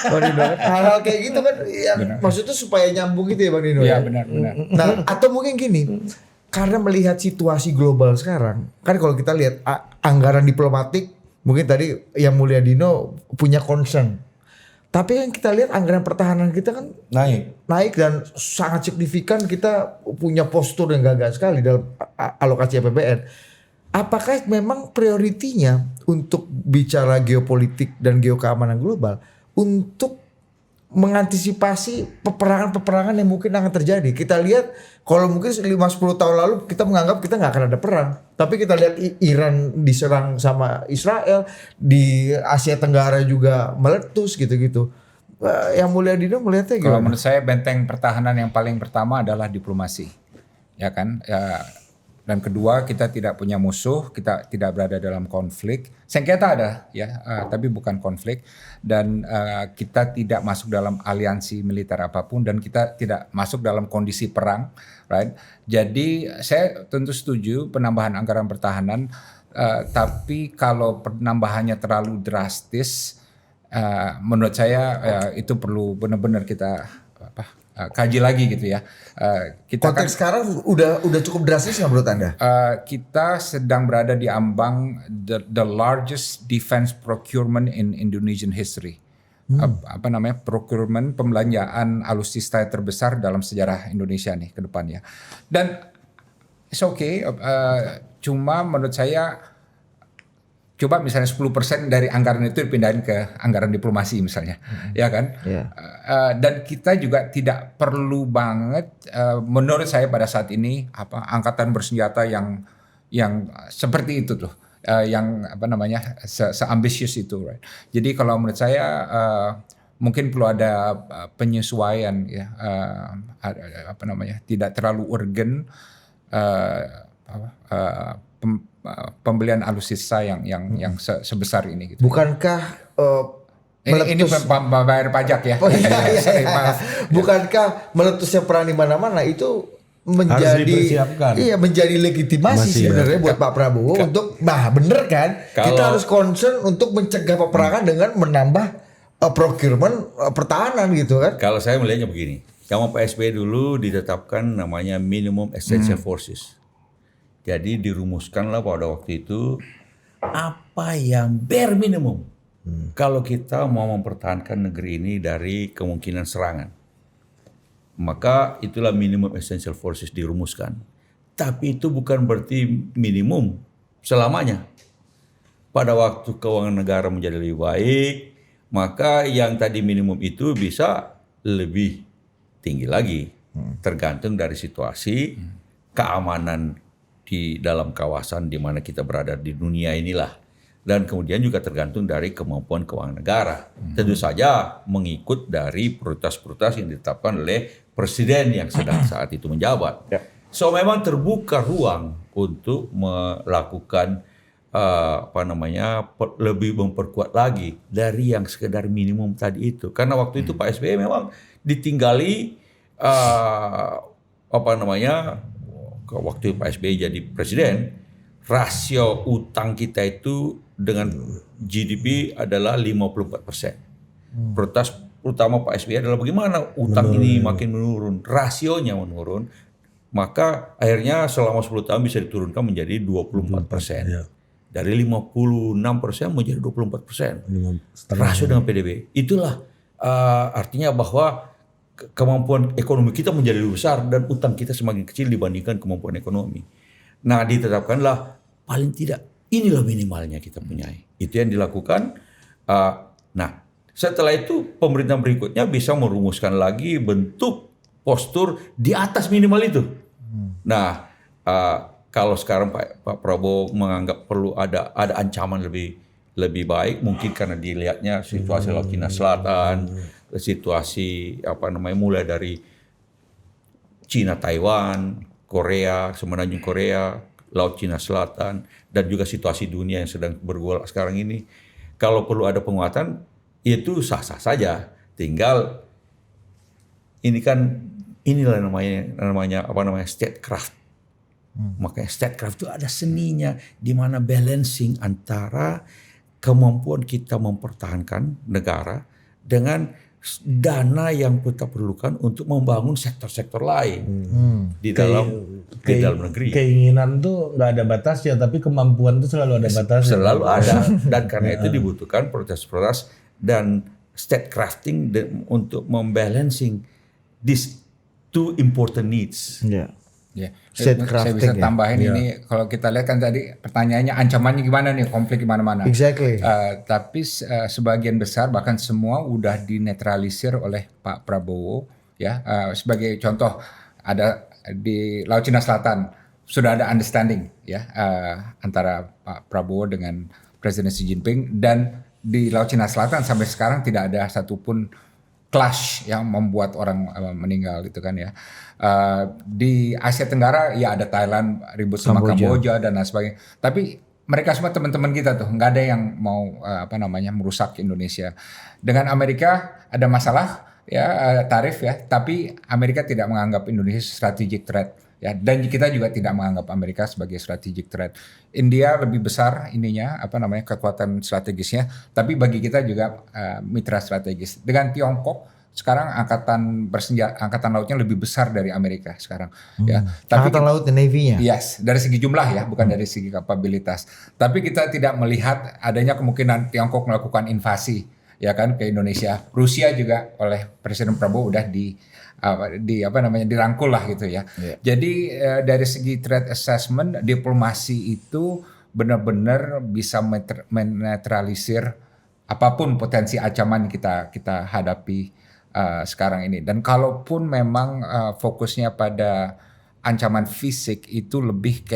Bang Dino, hal-hal kayak gitu kan ya, maksudnya supaya nyambung gitu ya Bang Dino ya. Iya benar. Nah, atau mungkin gini, karena melihat situasi global sekarang, kan kalau kita lihat anggaran diplomatik, mungkin tadi yang mulia Dino punya concern. Tapi kan kita lihat anggaran pertahanan kita kan naik dan sangat signifikan, kita punya postur yang gagah sekali dalam alokasi APBN. Apakah memang prioritinya untuk bicara geopolitik dan geokeamanan global untuk mengantisipasi peperangan-peperangan yang mungkin akan terjadi? Kita lihat kalau mungkin 5-10 tahun lalu kita menganggap kita nggak akan ada perang, tapi kita lihat Iran diserang sama Israel, di Asia Tenggara juga meletus gitu-gitu. Yang mulia Dino melihatnya gimana? Kalau menurut saya benteng pertahanan yang paling pertama adalah diplomasi, ya kan. Dan kedua, kita tidak punya musuh, kita tidak berada dalam konflik. Sengketa ada ya, tapi bukan konflik. Dan kita tidak masuk dalam aliansi militer apapun, dan kita tidak masuk dalam kondisi perang, right? Jadi saya tentu setuju penambahan anggaran pertahanan, tapi kalau penambahannya terlalu drastis, menurut saya itu perlu benar-benar kita kaji lagi gitu ya. Konteks sekarang udah cukup drastis nggak menurut Anda? Kita sedang berada di ambang the largest defense procurement in Indonesian history. apa namanya procurement pembelanjaan alutsista terbesar dalam sejarah Indonesia nih ke depannya. Dan it's okay, cuma menurut saya coba misalnya 10% dari anggaran itu dipindahin ke anggaran diplomasi misalnya, ya kan? Yeah. Dan kita juga tidak perlu banget, menurut saya pada saat ini angkatan bersenjata yang seperti itu tuh, yang apa namanya se-ambisius itu, right? Jadi kalau menurut saya mungkin perlu ada penyesuaian ya, apa namanya, tidak terlalu urgen. Pembelian alutsista yang sebesar ini gitu. Bukankah Ini bayar pajak ya. Oh, iya. Sorry, maaf. Bukankah meletusnya perang di mana-mana itu menjadi dipersiapkan. Iya, menjadi legitimasi sebenarnya buat Pak Prabowo untuk bener kan? Kita harus concern untuk mencegah peperangan dengan menambah procurement pertahanan gitu kan? Kalau saya melihatnya begini, zaman PSBY dulu ditetapkan namanya minimum essential forces. Jadi dirumuskanlah pada waktu itu apa yang bare minimum kalau kita mau mempertahankan negeri ini dari kemungkinan serangan. Maka itulah minimum essential forces dirumuskan. Tapi itu bukan berarti minimum selamanya. Pada waktu keuangan negara menjadi lebih baik, maka yang tadi minimum itu bisa lebih tinggi lagi. Tergantung dari situasi keamanan di dalam kawasan di mana kita berada di dunia inilah. Dan kemudian juga tergantung dari kemampuan keuangan negara. Tentu saja mengikut dari prioritas-prioritas yang ditetapkan oleh presiden yang sedang saat itu menjabat. So memang terbuka ruang untuk melakukan lebih memperkuat lagi dari yang sekedar minimum tadi itu. Karena waktu itu Pak SBY memang ditinggali waktu Pak SBY jadi presiden, rasio utang kita itu dengan GDP adalah 54%. Prioritas utama Pak SBY adalah bagaimana utang ini makin menurun, rasionya menurun, maka akhirnya selama 10 tahun bisa diturunkan menjadi 24%. Dari 56% menjadi 24%. Rasio dengan PDB. Itulah artinya bahwa kemampuan ekonomi kita menjadi lebih besar dan utang kita semakin kecil dibandingkan kemampuan ekonomi. Nah, ditetapkanlah paling tidak inilah minimalnya kita punyai. Itu yang dilakukan. Nah, setelah itu pemerintahan berikutnya bisa merumuskan lagi bentuk postur di atas minimal itu. Nah, kalau sekarang Pak Prabowo menganggap perlu ada ancaman lebih baik, mungkin karena dilihatnya situasi Laut Cina Selatan, situasi mulai dari Cina, Taiwan, Korea, semenanjung Korea, Laut Cina Selatan, dan juga situasi dunia yang sedang bergolak sekarang ini. Kalau perlu ada penguatan, itu sah-sah saja. Tinggal inilah namanya statecraft. Makanya statecraft itu ada seninya, di mana balancing antara kemampuan kita mempertahankan negara dengan dana yang kita perlukan untuk membangun sektor-sektor lain di dalam negeri. Keinginan tuh nggak ada batasnya, tapi kemampuan tuh selalu ada batasnya. Selalu ada, dan karena itu dibutuhkan proses-proses dan statecrafting untuk membalancing these two important needs. Ya, saya bisa tambahin ini kalau kita lihat kan tadi pertanyaannya ancamannya gimana nih, konflik gimana-mana. Exactly. Tapi sebagian besar bahkan semua udah dinetralisir oleh Pak Prabowo ya. Sebagai contoh ada di Laut Cina Selatan sudah ada understanding ya antara Pak Prabowo dengan Presiden Xi Jinping, dan di Laut Cina Selatan sampai sekarang tidak ada satupun clash yang membuat orang meninggal gitu kan ya. Di Asia Tenggara ya ada Thailand ribut sama Kamboja dan lain sebagainya. Tapi mereka semua teman-teman kita tuh, nggak ada yang mau merusak Indonesia. Dengan Amerika ada masalah ya tarif ya, tapi Amerika tidak menganggap Indonesia strategic threat ya, dan kita juga tidak menganggap Amerika sebagai strategic threat. India lebih besar kekuatan strategisnya, tapi bagi kita juga mitra strategis. Dengan Tiongkok sekarang angkatan lautnya lebih besar dari Amerika sekarang ya. Tapi angkatan laut dan Navy-nya. Yes, dari segi jumlah ya, bukan dari segi kapabilitas. Tapi kita tidak melihat adanya kemungkinan Tiongkok melakukan invasi ya kan ke Indonesia. Rusia juga oleh Presiden Prabowo udah dirangkul lah gitu ya. Jadi dari segi threat assessment, diplomasi itu benar-benar bisa menetralisir apapun potensi ancaman kita hadapi sekarang ini. Dan kalaupun memang fokusnya pada ancaman fisik itu lebih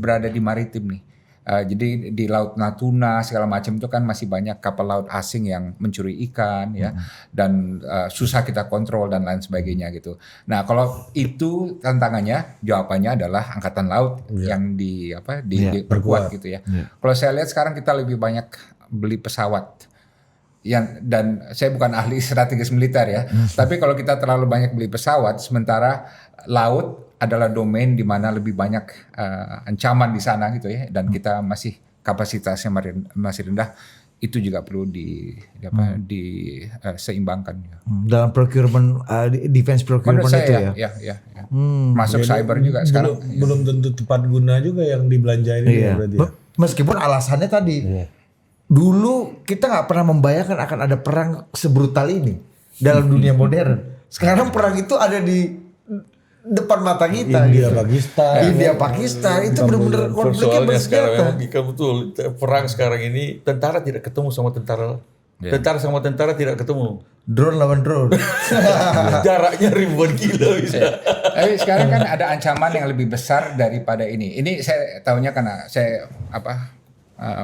berada di maritim nih. Jadi di Laut Natuna segala macam itu kan masih banyak kapal laut asing yang mencuri ikan ya, dan susah kita kontrol dan lain sebagainya gitu. Nah kalau itu tantangannya, jawabannya adalah angkatan laut yang diperkuat gitu ya. Kalau saya lihat sekarang kita lebih banyak beli pesawat. Dan saya bukan ahli strategis militer ya, tapi kalau kita terlalu banyak beli pesawat, sementara laut adalah domain di mana lebih banyak ancaman di sana gitu ya, dan kita masih kapasitasnya masih rendah, itu juga perlu diseimbangkan. Dalam procurement, defense procurement Menurut itu saya, ya. ya. Masuk cyber juga sekarang. Belum tentu tepat guna juga yang dibelanjain ini berarti ya. Meskipun alasannya tadi, dulu kita nggak pernah membayangkan akan ada perang sebrutal ini dalam dunia modern. Sekarang perang itu ada di depan mata kita. India Pakistan itu benar-benar konfliknya bersenjata. Betul, perang sekarang ini tentara tidak ketemu sama tentara. Tentara sama tentara tidak ketemu. Drone lawan drone. Jaraknya ribuan kilo bisa. Tapi sekarang kan ada ancaman yang lebih besar daripada ini. Ini saya tahunya karena saya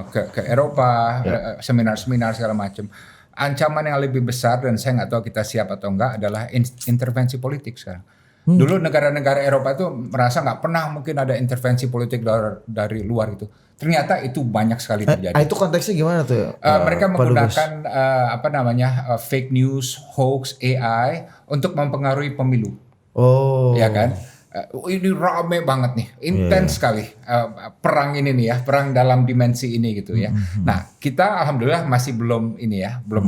ke Eropa, seminar-seminar segala macam. Ancaman yang lebih besar dan saya nggak tahu kita siap atau enggak adalah intervensi politik sekarang. Dulu negara-negara Eropa itu merasa nggak pernah mungkin ada intervensi politik dari luar itu. Ternyata itu banyak sekali terjadi. Itu konteksnya gimana tuh? Mereka menggunakan fake news, hoax, AI untuk mempengaruhi pemilu. Oh. Ya kan? Ini rame banget nih, intens sekali perang ini nih ya, perang dalam dimensi ini gitu ya. Nah kita alhamdulillah masih belum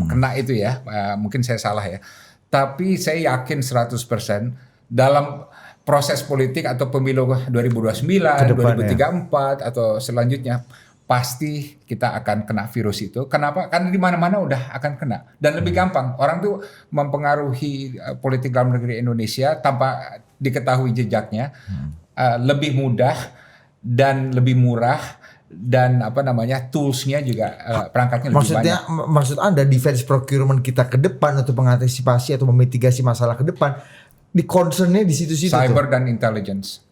kena itu ya, mungkin saya salah ya. Tapi saya yakin 100% dalam proses politik atau pemilu 2029, 2034 atau selanjutnya pasti kita akan kena virus itu. Kenapa? Karena di mana-mana udah akan kena dan lebih gampang. Orang tuh mempengaruhi politik dalam negeri Indonesia tanpa diketahui jejaknya, lebih mudah dan lebih murah, dan toolsnya juga perangkatnya lebih banyak. Maksud Anda defense procurement kita ke depan untuk mengantisipasi atau memitigasi masalah ke depan, di concernnya di situ-situ cyber tuh. Dan intelligence.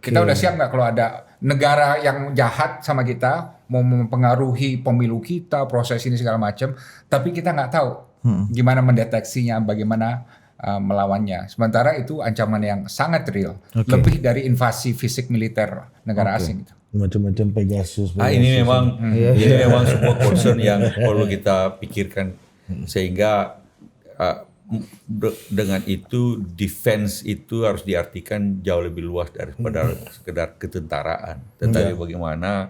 Kita udah siap nggak kalau ada negara yang jahat sama kita mau mempengaruhi pemilu kita, proses ini segala macam, tapi kita nggak tahu gimana mendeteksinya, bagaimana melawannya. Sementara itu ancaman yang sangat real, lebih dari invasi fisik militer negara asing itu. Macam-macam Pegasus. Ini memang sebuah concern yang perlu kita pikirkan, sehingga dengan itu defense itu harus diartikan jauh lebih luas daripada sekedar ketentaraan, tetapi bagaimana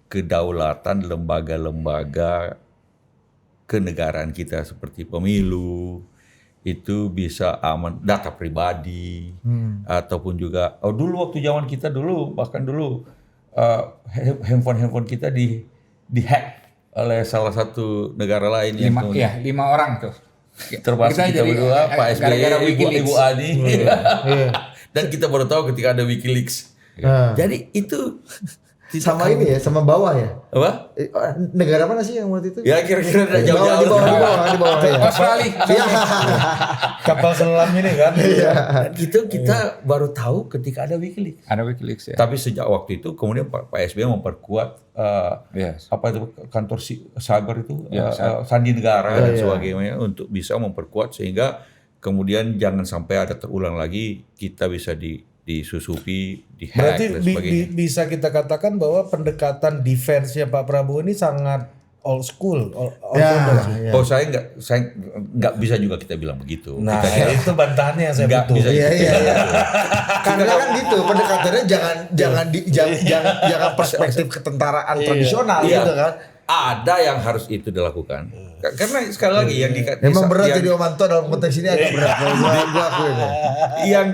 kedaulatan lembaga-lembaga kenegaraan kita seperti pemilu itu bisa aman, data pribadi, ataupun juga dulu waktu zaman kita bahkan dulu handphone kita dihack oleh salah satu negara lain. 5 orang tuh. Termasuk kita berdua, Pak SBY, Ibu Ani, dan kita baru tahu ketika ada WikiLeaks. Jadi itu sama ini ya, sama bawah ya. Apa? Negara mana sih yang waktu itu? Ya kira-kira ada jauh-jauh. Di bawah ya. Australia. Kapal selam ini kan. Dan itu kita baru tahu ketika ada WikiLeaks. Ada WikiLeaks ya. Tapi sejak waktu itu kemudian Pak SBY memperkuat apa itu kantor cyber itu, sandi negara dan sebagainya, untuk bisa memperkuat sehingga kemudian jangan sampai ada terulang lagi, kita bisa disusupi, dihack. Berarti dan sebagainya. bisa kita katakan bahwa pendekatan defense-nya Pak Prabowo ini sangat old school. Oh, saya nggak bisa juga kita bilang begitu. Nah, kita itu bantahannya yang saya nggak butuh. bisa. Karena kan gitu pendekatannya jangan perspektif ketentaraan tradisional gitu kan. Ada yang harus itu dilakukan. Karena sekali lagi memang berat jadi Omanto dalam konteks ini agak berat. Gua akuin ya. Yang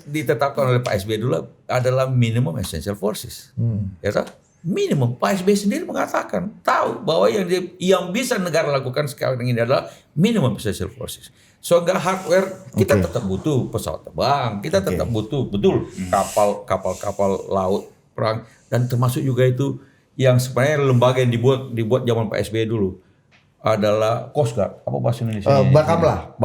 ditetapkan oleh Pak SBY dulu adalah minimum essential forces. Ya toh? minimum Pak SBY sendiri mengatakan tahu bahwa yang bisa negara lakukan sekarang ini adalah minimum essential forces. So enggak hardware, kita tetap butuh pesawat terbang, kita tetap butuh kapal laut perang, dan termasuk juga itu yang sebenarnya lembaga yang dibuat zaman Pak SBY dulu adalah Coast Guard, apa bahasa Indonesia? Bakamla.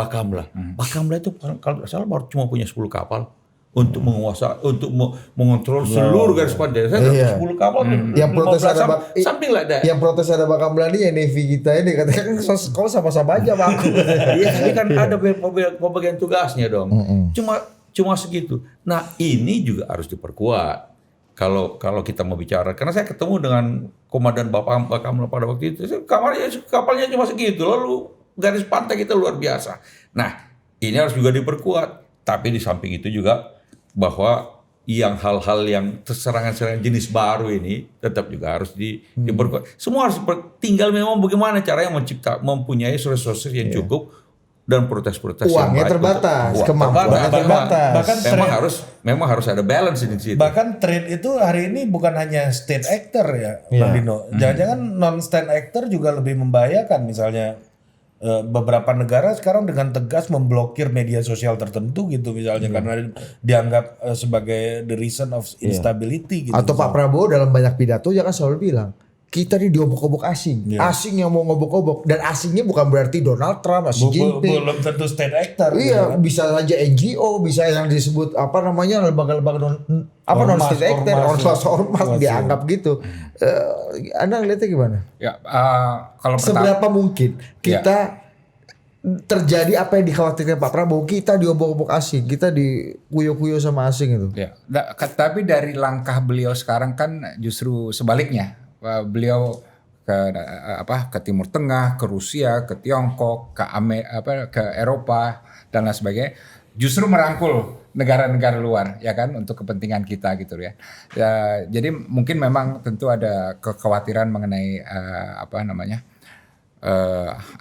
Bakamla itu kalau salah baru cuma punya 10 kapal. Untuk menguasai, untuk mengontrol seluruh garis pantai. Saya 10 kapal, Yang protes ada something like that. Yang protes ada Bakamla ini ya Navy kita ini katanya kan kau sama-sama aja Bang. Iya, tapi kan ada pembagian tugasnya dong. Cuma segitu. Nah, ini juga harus diperkuat. Kalau kita mau bicara, karena saya ketemu dengan komandan Bakamla pada waktu itu, kapalnya cuma segitu, lalu garis pantai kita luar biasa. Nah, ini harus juga diperkuat. Tapi di samping itu juga bahwa yang hal-hal yang serangan-serangan jenis baru ini tetap juga harus diperkuat. Semua harus tinggal memang bagaimana caranya mempunyai resources yang cukup dan protes-protes yang Uangnya baik. terbatas, kemampuannya terbatas. Bahkan memang harus ada balance di situ. Bahkan trade itu hari ini bukan hanya state actor ya, Bang Dino. Jangan-jangan non state actor juga lebih membahayakan. Misalnya beberapa negara sekarang dengan tegas memblokir media sosial tertentu gitu misalnya karena dianggap sebagai the reason of instability gitu. Atau Pak Prabowo dalam banyak pidato ya kan selalu bilang kita ini diobok-obok asing, asing yang mau ngobok-obok, dan asingnya bukan berarti Donald Trump, Xi Jinping. Belum tentu state actor. Iya, gitu. Bisa saja NGO, bisa yang disebut apa namanya lembaga-lembaga non state actor, ormas dianggap gitu. Anda lihatnya gimana? Ya, kalau seberapa mungkin kita terjadi apa yang dikhawatirkan Pak Prabowo, kita diobok-obok asing, kita dikuyo-kuyo sama asing itu. Ya, tapi dari langkah beliau sekarang kan justru sebaliknya. Beliau ke Timur Tengah, ke Rusia, ke Tiongkok, ke Eropa dan lain sebagainya, justru merangkul negara-negara luar ya kan untuk kepentingan kita gitu ya. Jadi mungkin memang tentu ada kekhawatiran mengenai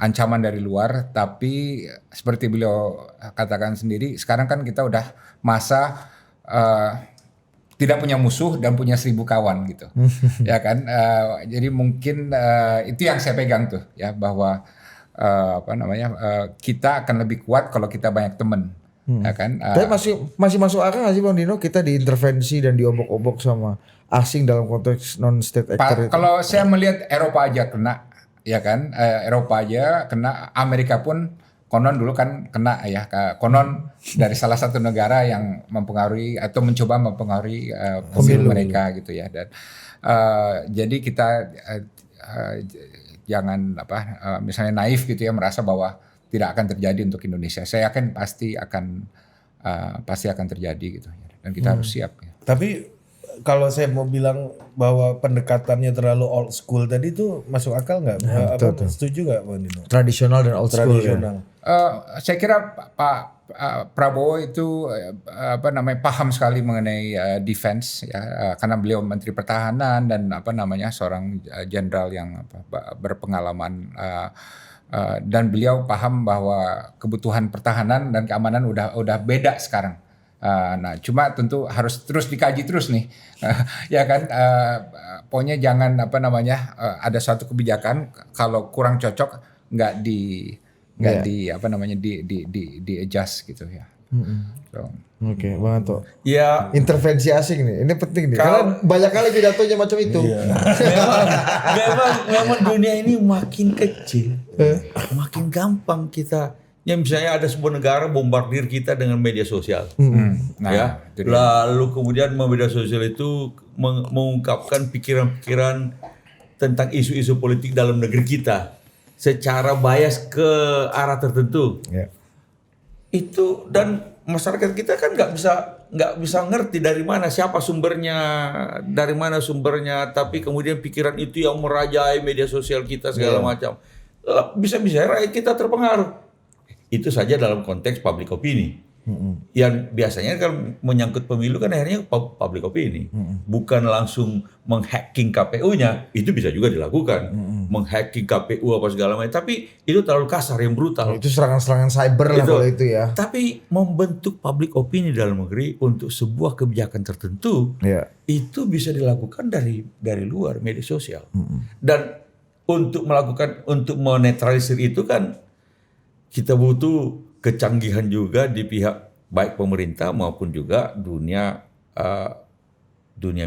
ancaman dari luar, tapi seperti beliau katakan sendiri, sekarang kan kita udah masa tidak punya musuh dan punya 1000 kawan gitu, ya kan. Jadi mungkin itu yang saya pegang tuh ya, bahwa kita akan lebih kuat kalau kita banyak teman, ya kan. Tapi masih masuk akal nggak sih Bang Dino kita diintervensi dan diobok-obok sama asing dalam konteks non state actor itu? Kalau saya melihat Eropa aja kena, ya kan. Eropa aja kena, Amerika pun konon dulu kan kena ya, konon dari salah satu negara yang mempengaruhi atau mencoba mempengaruhi pemilu mereka gitu ya. Dan jadi kita jangan misalnya naif gitu ya, merasa bahwa tidak akan terjadi untuk Indonesia. Saya yakin pasti akan terjadi gitu ya. Dan kita harus siap. Ya. Tapi kalau saya mau bilang bahwa pendekatannya terlalu old school tadi itu masuk akal nggak? Setuju nggak Bang Dino? Tradisional dan old school. Saya kira Pak Prabowo itu paham sekali mengenai defense ya, karena beliau Menteri Pertahanan dan seorang jenderal yang berpengalaman, dan beliau paham bahwa kebutuhan pertahanan dan keamanan udah beda sekarang. Nah, cuma tentu harus terus dikaji terus nih, ya kan. Pokoknya jangan ada suatu kebijakan kalau kurang cocok nggak di adjust gitu ya. Oke, Bang Anto. Ya, intervensi asing nih, ini penting nih. Karena banyak kali pidatonya macam itu. memang dunia ini makin kecil, makin gampang kita. Ya misalnya ada sebuah negara bombardir kita dengan media sosial, lalu kemudian media sosial itu mengungkapkan pikiran-pikiran tentang isu-isu politik dalam negeri kita secara bias ke arah tertentu. Itu, dan masyarakat kita kan nggak bisa ngerti dari mana sumbernya, tapi kemudian pikiran itu yang merajai media sosial kita segala macam. Bisa-bisa rakyat kita terpengaruh. Itu saja dalam konteks public opini. Yang biasanya kan menyangkut pemilu kan akhirnya public opini. Bukan langsung menghacking KPU-nya, itu bisa juga dilakukan. menghacking KPU apa segala macam. Tapi itu terlalu kasar, yang brutal. Itu serangan-serangan cyber lah Itu. kalau itu ya. Tapi membentuk public opinion dalam negeri untuk sebuah kebijakan tertentu Iya. itu bisa dilakukan dari luar media sosial. Dan untuk menetralisir itu kan kita butuh kecanggihan juga di pihak baik pemerintah maupun juga dunia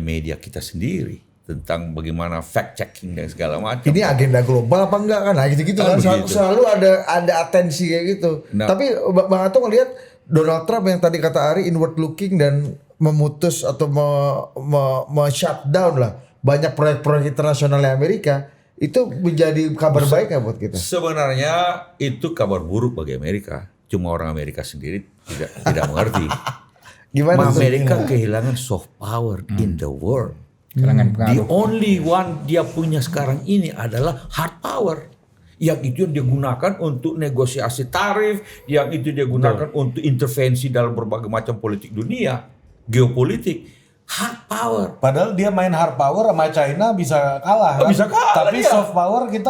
media kita sendiri tentang bagaimana fact checking dan segala macam. Ini agenda global apa enggak kan? Nah gitu-gitu Kan kan begitu. selalu ada atensi kayak gitu. Nah. Tapi Bang Ato ngelihat Donald Trump yang tadi kata Ari inward looking dan memutus atau shutdown lah banyak proyek-proyek internasional Amerika, itu menjadi kabar baik nggak buat kita? Sebenarnya itu kabar buruk bagi Amerika. Cuma orang Amerika sendiri tidak mengerti. Gimana tuh? Amerika kehilangan soft power in the world. Kehilangan The pengaruh. only one dia punya sekarang ini adalah hard power. Yang itu dia gunakan untuk negosiasi tarif, yang itu dia gunakan untuk intervensi dalam berbagai macam politik dunia, geopolitik. Hard power. Padahal dia main hard power sama China bisa kalah. Oh, kan? bisa kalah Tapi dia. soft power kita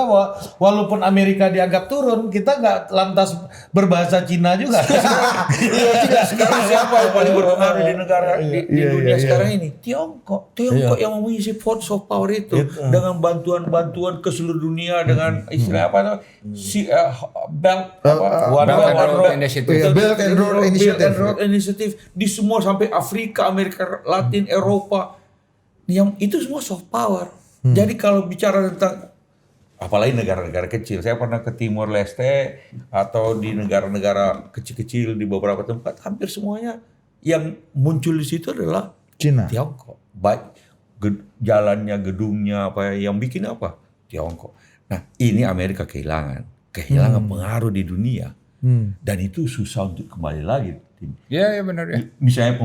walaupun Amerika dianggap turun, kita nggak lantas berbahasa Cina juga. Sekarang siapa yang paling berpengaruh di negara di dunia sekarang ini? Tiongkok yang mempunyai soft power itu dengan bantuan-bantuan ke seluruh dunia dengan istilah apa tuh? Belt One Belt and Road Road Initiative. Iya, Belt and Road Initiative. Belt and Road Initiative di semua sampai Afrika, Amerika Latin, Eropa. Yang itu semua soft power. Jadi kalau bicara tentang apalagi negara-negara kecil, saya pernah ke Timor Leste atau di negara-negara kecil-kecil di beberapa tempat, hampir semuanya yang muncul di situ adalah Cina. Tiongkok. Baik jalannya, gedungnya, apa yang bikin apa? Tiongkok. Nah, ini Amerika kehilangan pengaruh di dunia. Dan itu susah untuk kembali lagi. Iya, benar ya. Misalnya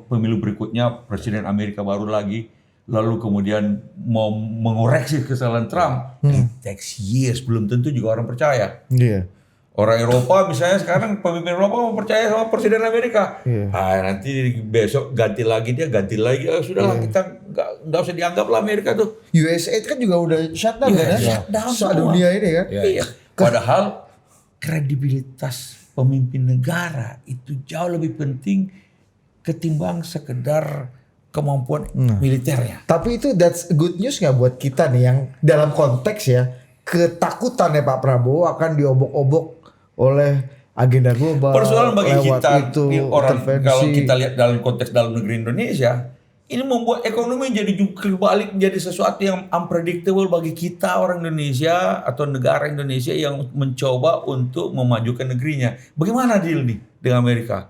pemilu berikutnya presiden Amerika baru lagi, lalu kemudian mau mengoreksi kesalahan Trump, it takes years, belum tentu juga orang percaya. Iya. Orang Eropa misalnya sekarang pemimpin Eropa mau percaya sama presiden Amerika. Nanti besok ganti lagi, sudahlah kita nggak usah dianggap lah Amerika tuh. USA kan juga udah shutdown kan ya? Shutdown semua. Dunia ini kan? Iya. Padahal kredibilitas pemimpin negara itu jauh lebih penting ketimbang sekedar kemampuan militernya. Tapi itu that's good news nggak buat kita nih yang dalam konteks ya ketakutan ya Pak Prabowo akan diobok-obok oleh agenda global. Persoalan bagi lewat kita itu, orang intervensi. kalau kita lihat dalam konteks dalam negeri Indonesia, ini membuat ekonomi jadi jungkir balik menjadi sesuatu yang unpredictable bagi kita orang Indonesia atau negara Indonesia yang mencoba untuk memajukan negerinya. Bagaimana deal nih dengan Amerika?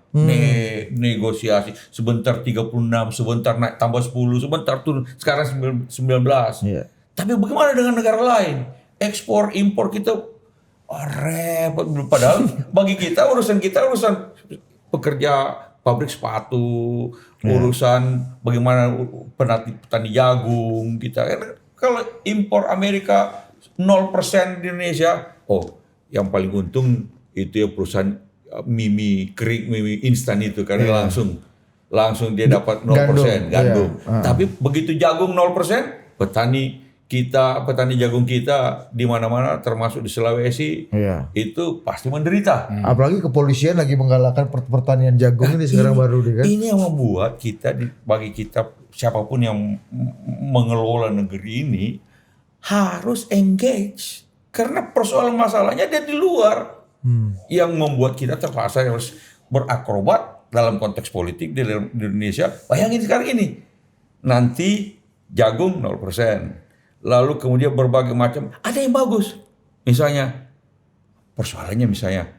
Negosiasi sebentar 36, sebentar naik tambah 10, sebentar turun sekarang 19. Iya. Tapi bagaimana dengan negara lain? Ekspor impor kita repot. Padahal bagi kita urusan pekerja pabrik sepatu, urusan bagaimana petani jagung kita. Kalau impor Amerika 0% di Indonesia, yang paling untung itu ya perusahaan mie kering, mie instan itu karena langsung dia dapat 0% gandum. Tapi begitu jagung 0%, petani jagung kita di mana-mana termasuk di Sulawesi itu pasti menderita. Apalagi kepolisian lagi menggalakkan pertanian jagung ini sekarang baru deh kan. Ini yang membuat bagi kita siapapun yang mengelola negeri ini harus engage karena persoalan masalahnya dia di luar. Yang membuat kita terpaksa harus berakrobat dalam konteks politik di Indonesia. Bayangin sekarang ini nanti jagung 0%. Lalu kemudian berbagai macam, ada yang bagus. Misalnya, persoalannya misalnya,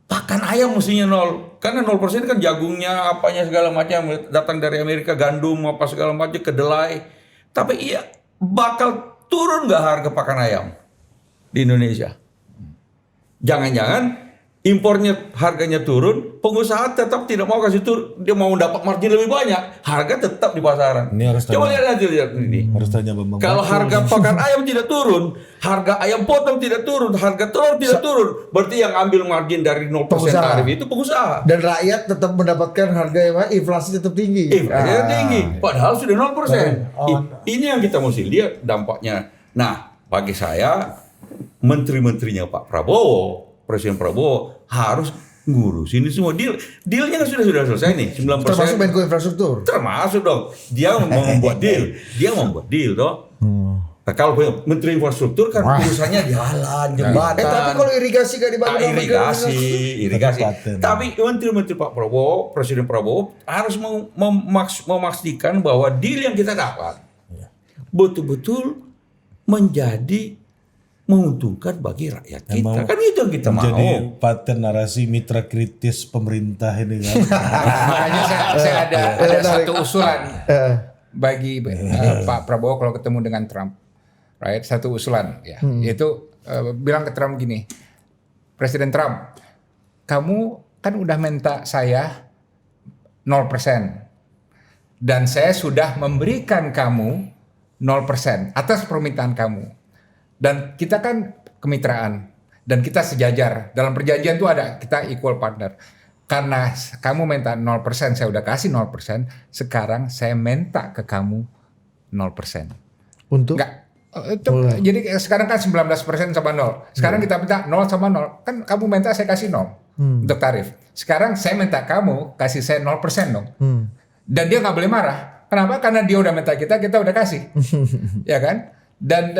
pakan ayam mestinya 0. Karena 0% kan jagungnya, apanya segala macam, datang dari Amerika, gandum, apa segala macam, kedelai. Tapi iya, bakal turun nggak harga pakan ayam di Indonesia? Jangan-jangan impornya harganya turun, pengusaha tetap tidak mau kasih turun, dia mau dapat margin lebih banyak, harga tetap di pasaran. Ini harus Coba lihat ini. Harus tanya Bambang. Kalau harga pakan ayam tidak turun, harga ayam potong tidak turun, harga telur tidak turun, berarti yang ambil margin dari 0% tarif itu pengusaha. Dan rakyat tetap mendapatkan harga yang inflasi tetap tinggi. Inflasinya tinggi, padahal sudah 0%. Ini yang kita mesti lihat dampaknya. Nah, bagi saya menteri-menterinya Pak Prabowo, Presiden Prabowo harus ngurus ini semua. Dealnya kan sudah selesai nih 9%. Termasuk Menko Infrastruktur. Termasuk dong. Dia mau membuat deal. Dia membuat deal toh. Nah, kalau Menteri Infrastruktur kan urusannya jalan, jembatan. Tapi kalau irigasi gak dibangun sama irigasi. Paten. Tapi menteri-menteri Pak Prabowo, Presiden Prabowo harus memastikan bahwa deal yang kita dapat betul-betul menjadi menguntungkan bagi rakyat kita. Emang Kan itu yang kita menjadi mau. paten narasi mitra kritis pemerintah ini kan. Makanya saya ada satu usulan bagi Pak Prabowo kalau ketemu dengan Trump, right? Satu usulan, ya, yaitu bilang ke Trump gini, Presiden Trump, kamu kan udah minta saya 0%, dan saya sudah memberikan kamu 0% atas permintaan kamu. Dan kita kan kemitraan dan kita sejajar. Dalam perjanjian itu ada kita equal partner. Karena kamu minta 0%, saya udah kasih 0%, sekarang saya minta ke kamu 0%. Untuk? Enggak. Jadi sekarang kan 19% sama 0. Sekarang kita minta 0 sama 0. Kan kamu minta saya kasih 0 untuk tarif. Sekarang saya minta kamu kasih saya 0% dong. Dan dia nggak boleh marah. Kenapa? Karena dia udah minta kita udah kasih. Ya kan? Dan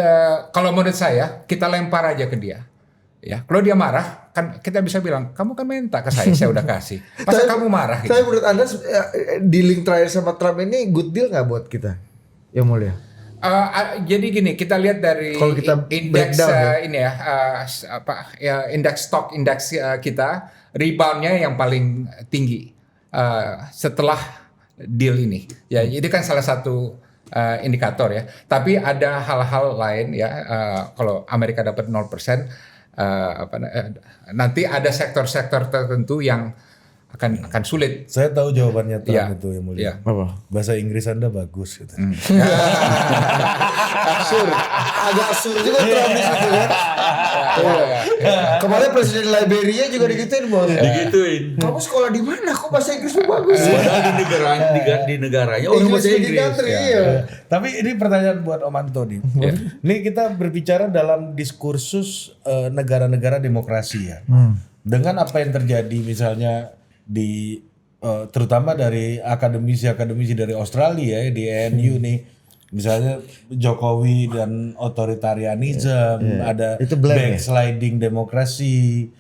kalau menurut saya kita lempar aja ke dia, ya. Kalau dia marah, kan kita bisa bilang, kamu kan minta ke saya udah kasih. Masa kamu marah? Gitu. Tapi menurut Anda dealing terakhir sama Trump ini good deal nggak buat kita? Ya mulia. Jadi gini, kita lihat dari Kalau kita indeks breakdown, ini ya, indeks stock indeks kita reboundnya yang paling tinggi setelah deal ini. Ya, ini kan salah satu indikator ya. Tapi ada hal-hal lain ya. Kalau Amerika dapat 0%, nanti ada sektor-sektor tertentu yang akan sulit. Saya tahu jawabannya Trump Ya. itu yang mulia. Ya. Apa? Bahasa Inggris Anda bagus gitu. Agak sur juga Trump di situ kan. Kemarin Presiden Liberia juga digituin bos. Digituin. Kamu sekolah di mana? Kok bahasa Inggrismu bagus? Padahal di negaranya orang English bahasa speaking Inggris. country, Ya. iya. Tapi ini pertanyaan buat Om Antoni. Ini kita berbicara dalam diskursus negara-negara demokrasi ya. Dengan apa yang terjadi misalnya di terutama dari akademisi dari Australia ya, di ANU nih. Misalnya Jokowi dan otoritarianisme, ada Itu blame, backsliding demokrasi,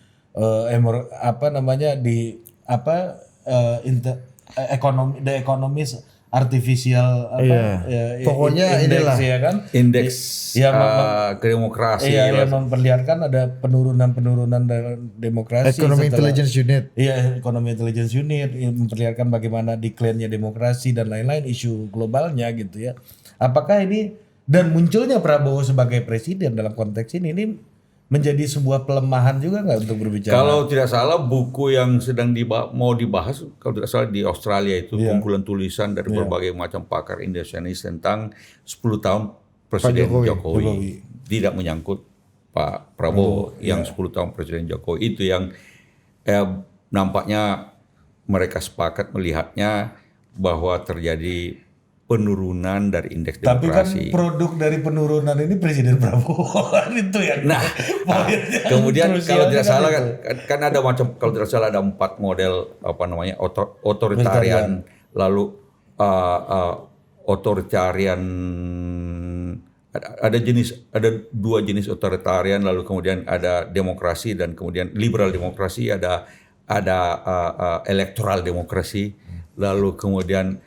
ekonomi, the economist artificial Pokoknya index, inilah. ya kan? Indeks Ya, demokrasi. Iya, yang memperlihatkan ada penurunan demokrasi. Economic setelah- Intelligence Unit. Iya, Economic Intelligence Unit yang memperlihatkan bagaimana decline-nya demokrasi dan lain-lain isu globalnya gitu ya. Apakah ini dan munculnya Prabowo sebagai presiden dalam konteks ini menjadi sebuah pelemahan juga nggak untuk berbicara? Kalau tidak salah buku yang sedang mau dibahas kalau tidak salah di Australia itu kumpulan tulisan dari berbagai macam pakar Indonesianis tentang 10 tahun Presiden Jokowi. Tidak menyangkut Pak Prabowo yang 10 tahun Presiden Jokowi itu yang nampaknya mereka sepakat melihatnya bahwa terjadi penurunan dari indeks Tapi kan demokrasi. produk dari penurunan ini Presiden Prabowo itu yang Nah, kemudian kalau tidak salah kan ada macam kalau tidak salah ada 4 model otoritarian, lalu otoritarian ada 2 jenis otoritarian, lalu kemudian ada demokrasi dan kemudian liberal demokrasi, ada electoral demokrasi, lalu kemudian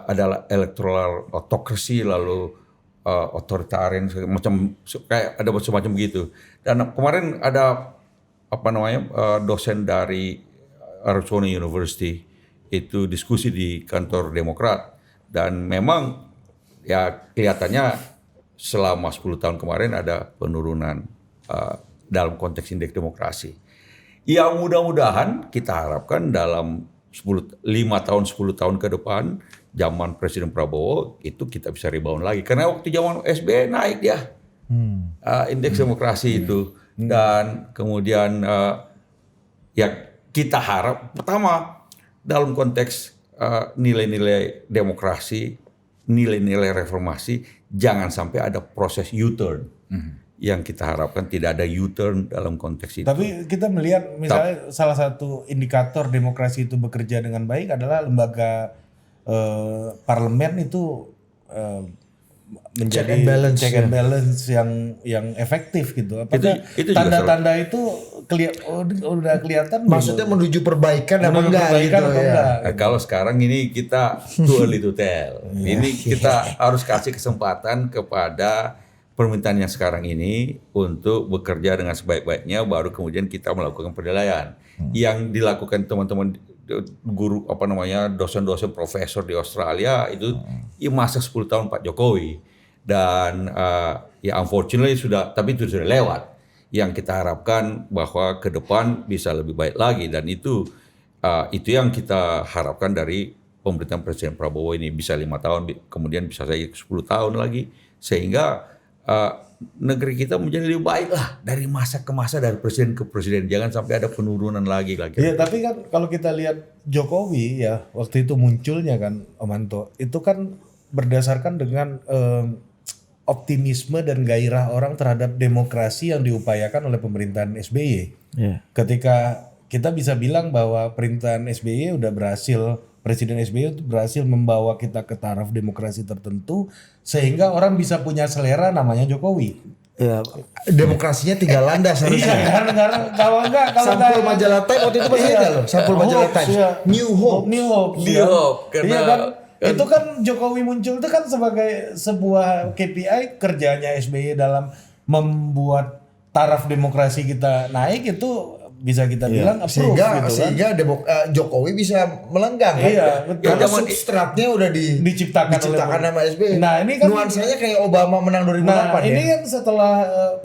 adalah electoral autocracy, lalu otoritarian macam kayak ada semacam begitu. Dan kemarin ada dosen dari Arizona University itu diskusi di kantor Demokrat dan memang ya kelihatannya selama 10 tahun kemarin ada penurunan dalam konteks indeks demokrasi. Yang mudah-mudahan kita harapkan dalam 5 tahun 10 tahun ke depan zaman Presiden Prabowo itu kita bisa rebound lagi karena waktu zaman SBY naik dia indeks demokrasi itu dan kemudian ya kita harap pertama dalam konteks nilai-nilai demokrasi nilai-nilai reformasi, jangan sampai ada proses U-turn. Yang kita harapkan tidak ada U-turn dalam konteks itu. Tapi kita melihat misalnya salah satu indikator demokrasi itu bekerja dengan baik adalah lembaga parlemen itu menjadi check and balance yang efektif gitu. Apakah Itu juga tanda-tanda itu udah kelihatan? Maksudnya menuju perbaikan apa Menuju enggak perbaikan gitu atau ya. enggak? Nah, kalau sekarang ini kita too early to tell. Ini kita harus kasih kesempatan kepada pemerintahan yang sekarang ini untuk bekerja dengan sebaik-baiknya, baru kemudian kita melakukan penilaian. Yang dilakukan teman-teman guru dosen-dosen profesor di Australia itu ya masa 10 tahun Pak Jokowi, dan ya unfortunately tapi itu sudah lewat. Yang kita harapkan bahwa ke depan bisa lebih baik lagi, dan itu yang kita harapkan dari pemerintahan Presiden Prabowo ini, bisa 5 tahun, kemudian bisa saja 10 tahun lagi, sehingga negeri kita menjadi lebih baik lah dari masa ke masa, dari presiden ke presiden. Jangan sampai ada penurunan lagi. Iya, tapi kan kalau kita lihat Jokowi ya waktu itu munculnya kan Om Anto, itu kan berdasarkan dengan optimisme dan gairah orang terhadap demokrasi yang diupayakan oleh pemerintahan SBY. Ketika kita bisa bilang bahwa pemerintahan SBY udah berhasil, Presiden SBY itu berhasil membawa kita ke taraf demokrasi tertentu sehingga orang bisa punya selera namanya Jokowi. Ya, demokrasinya tinggal landas harusnya. Iya, karena kalau Sampul majalah Time waktu itu masih ada loh. Sampul majalah Time. New Hope. New Hope. Karena Iya kan? Itu kan Jokowi muncul itu kan sebagai sebuah KPI kerjanya SBY dalam membuat taraf demokrasi kita naik, itu bisa kita bilang approve gitu sehingga Jokowi bisa melenggang kan. Iya, betul. Karena substratnya udah diciptakan nama SBY. Nah, ini kan nuansanya kayak Obama menang 2008 Nah, ya. ini kan setelah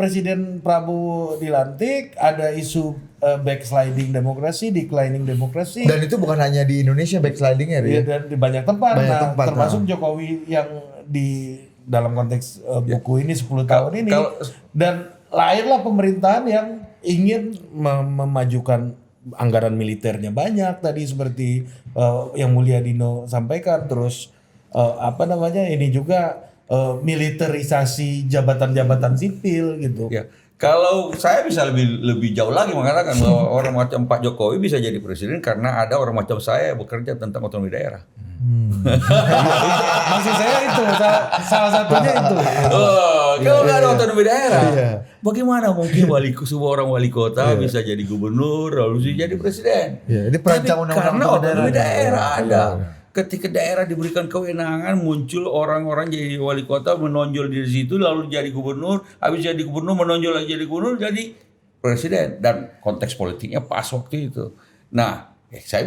Presiden Prabowo dilantik, ada isu backsliding demokrasi, declining demokrasi. Dan itu bukan hanya di Indonesia backslidingnya Iya, ya. dan di banyak tempat. Banyak tempat, termasuk Jokowi yang di dalam konteks buku ini 10 tahun ini. Dan lahirlah pemerintahan yang ingin memajukan anggaran militernya banyak tadi seperti yang Mulia Dino sampaikan, terus ini juga militerisasi jabatan-jabatan sipil gitu. Ya, kalau saya bisa lebih jauh lagi mengatakan bahwa orang macam Pak Jokowi bisa jadi presiden karena ada orang macam saya bekerja tentang otonomi daerah. Maksud saya itu salah satunya itu. Kalau nggak ada otonomi daerah, bagaimana mungkin sebuah orang wali kota bisa jadi gubernur lalu jadi presiden? Ini perancang undang-undang karena otonomi daerah ada. Iya. Ketika daerah diberikan kewenangan, muncul orang-orang jadi wali kota, menonjol di situ, lalu jadi gubernur, habis jadi gubernur menonjol lagi jadi gubernur, jadi presiden, dan konteks politiknya pas waktu itu. Nah, saya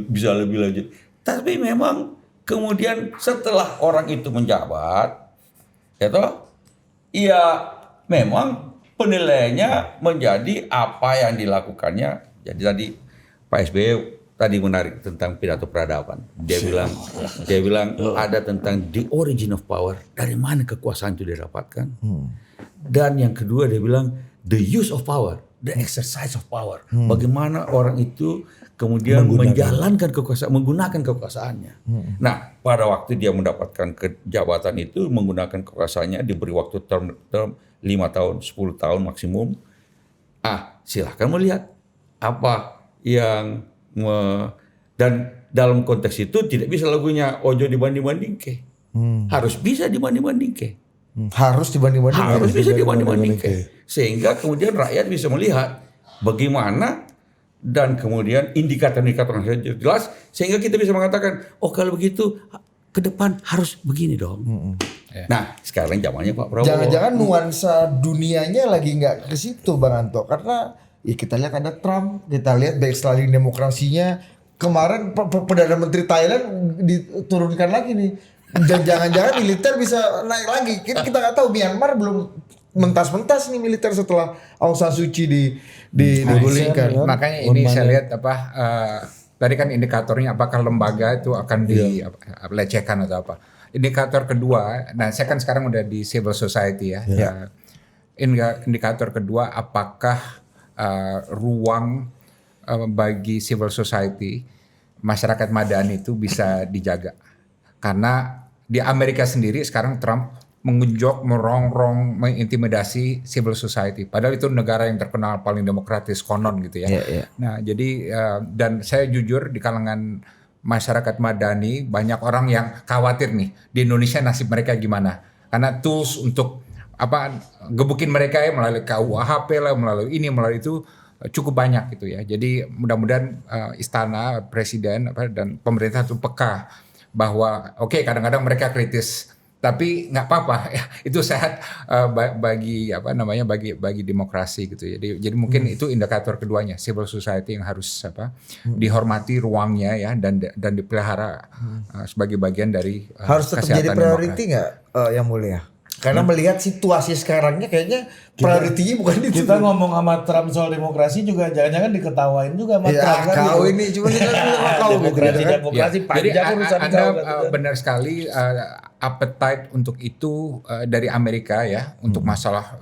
bisa lebih lanjut. Tapi memang kemudian setelah orang itu menjabat, ya memang penilaiannya menjadi apa yang dilakukannya. Jadi tadi Pak SBY tadi menarik tentang pidato peradaban. Dia bilang ada tentang the origin of power, dari mana kekuasaan itu didapatkan. Dan yang kedua dia bilang the use of power, the exercise of power. Bagaimana orang itu kemudian menjalankan kekuasaan, menggunakan kekuasaannya. Nah, pada waktu dia mendapatkan jabatan itu, menggunakan kekuasaannya, diberi waktu term 5 tahun, 10 tahun maksimum. Silahkan melihat apa yang dan dalam konteks itu tidak bisa lagunya ojo dibanding-bandingke. Harus bisa dibanding-bandingke. Harus dibanding-bandingke. Harus bisa dibanding-bandingke. Sehingga kemudian rakyat bisa melihat bagaimana, dan kemudian indikator-indikator yang jelas, sehingga kita bisa mengatakan, oh kalau begitu ke depan harus begini dong. Nah, sekarang zamannya Pak Prabowo. Jangan-jangan nuansa dunianya lagi nggak ke situ Bang Anto, karena ya kita lihat ada Trump, kita lihat backsliding demokrasinya. Kemarin Perdana Menteri Thailand diturunkan lagi nih. Dan jangan-jangan militer bisa naik lagi. Kita nggak tahu, Myanmar belum mentas-mentas nih militer setelah Aung San Suu Kyi digulingkan. Makanya ini saya lihat tadi kan indikatornya apakah lembaga itu akan dilecehkan atau apa. Indikator kedua, nah saya kan sekarang udah di civil society ya. Indikator kedua, apakah ruang bagi civil society, masyarakat madani itu bisa dijaga. Karena di Amerika sendiri sekarang Trump mengunjok, merongrong, mengintimidasi civil society. Padahal itu negara yang terkenal paling demokratis konon gitu ya. Nah jadi dan saya jujur di kalangan masyarakat Madani banyak orang yang khawatir nih di Indonesia nasib mereka gimana. Karena tools untuk gebukin mereka ya melalui KUHP lah, melalui ini, melalui itu cukup banyak gitu ya. Jadi mudah-mudahan istana, presiden dan pemerintah itu peka bahwa kadang-kadang mereka kritis, tapi nggak apa-apa ya, itu sehat bagi bagi demokrasi gitu ya. Jadi mungkin itu indikator keduanya, civil society yang harus dihormati ruangnya ya dan dipelihara sebagai bagian dari harus tetap jadi priority nggak Yang Mulia? Karena melihat situasi sekarangnya kayaknya prioritinya bukan itu. Kita ngomong sama Trump soal demokrasi juga jangan-jangan diketawain juga sama Trump kan. Kau ini cuma kita kau demokrasi panjang urusan Anda benar sekali appetite untuk itu dari Amerika ya, untuk masalah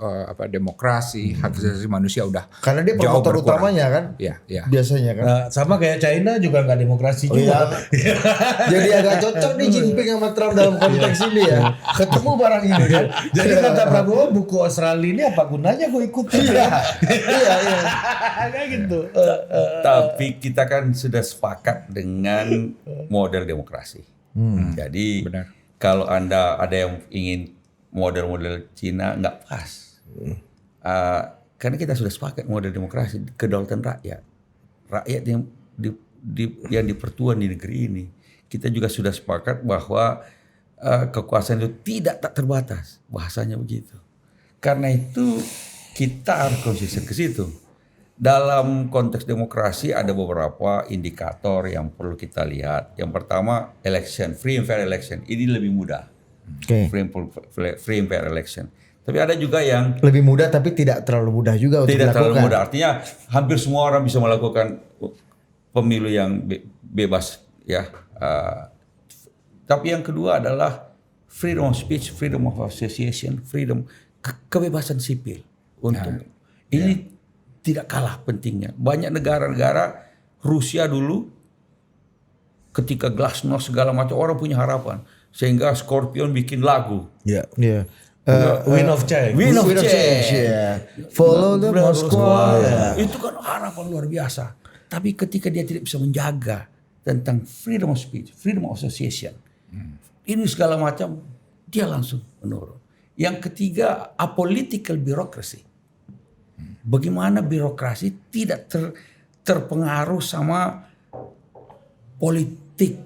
demokrasi, hak asasi manusia udah karena dia jauh promotor berkurang. utamanya kan. Iya. Biasanya kan. Nah, sama kayak China juga nggak demokrasi juga. Jadi agak cocok nih Jinping sama Trump dalam konteks ini ya. Ketemu barang ini kan. Jadi kata Prabowo, buku Australia ini apa gunanya gue ikutin ya? Iya. Kayak gitu. Tapi kita kan sudah sepakat dengan model demokrasi. Jadi Benar. kalau Anda ada yang ingin model-model Cina nggak pas. Karena kita sudah sepakat model demokrasi, kedaulatan rakyat. Rakyat yang dipertuan di negeri ini. Kita juga sudah sepakat bahwa kekuasaan itu tak terbatas. Bahasanya begitu. Karena itu kita harus konsisten ke situ. Dalam konteks demokrasi ada beberapa indikator yang perlu kita lihat. Yang pertama election, free and fair election. Ini lebih mudah. Free and fair election. Tapi ada juga yang lebih mudah tapi tidak terlalu mudah juga untuk tidak dilakukan. terlalu mudah. Artinya hampir semua orang bisa melakukan pemilu yang bebas ya. Tapi yang kedua adalah freedom of speech, freedom of association, freedom kebebasan sipil. Untuk ini tidak kalah pentingnya. Banyak negara-negara, Rusia dulu ketika glasnost segala macam orang punya harapan, sehingga Scorpion bikin lagu. Iya. Wind of Change. Wind of Change. Follow the Moscow. Itu kan harapan luar biasa. Tapi ketika dia tidak bisa menjaga tentang freedom of speech, freedom of association, ini segala macam, dia langsung menurun. Yang ketiga, apolitical bureaucracy. Bagaimana birokrasi tidak terpengaruh sama politik,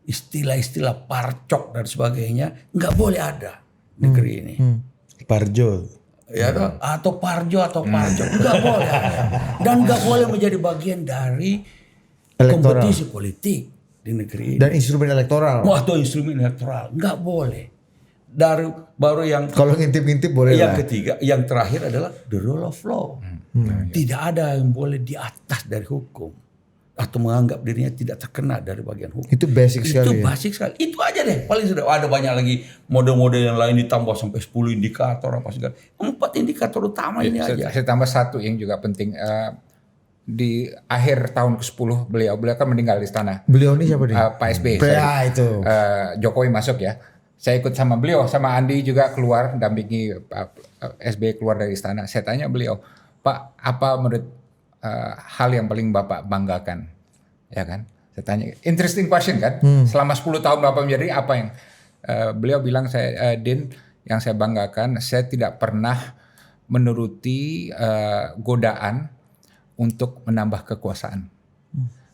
istilah-istilah parcok dan sebagainya, nggak boleh ada negeri ini. Parjo. Ya, atau parjo atau parcok, nggak boleh ada. Dan nggak boleh menjadi bagian dari kompetisi politik di negeri ini. Dan instrumen elektoral. Atau instrumen elektoral, nggak boleh. Baru yang kalau ngintip-ngintip boleh yang lah. ketiga, yang terakhir adalah the rule of law. Tidak ada yang boleh di atas dari hukum atau menganggap dirinya tidak terkena dari bagian hukum. Itu basic sekali. Itu basic sekali. Itu aja deh. Paling sudah ada banyak lagi model-model yang lain ditambah sampai 10 indikator apa segala. 4 indikator utama ini aja. Saya tambah satu yang juga penting. Di akhir tahun ke-10 beliau kan meninggal di istana. Beliau ini siapa nih? Pak SBY. itu. Jokowi masuk ya. Saya ikut sama beliau, sama Andi juga keluar, dampingi SBY keluar dari istana. Saya tanya beliau, Pak, apa menurut hal yang paling Bapak banggakan? Ya kan? Saya tanya, interesting question kan? Selama 10 tahun Bapak menjadi apa yang beliau bilang, Din, yang saya banggakan, saya tidak pernah menuruti godaan untuk menambah kekuasaan.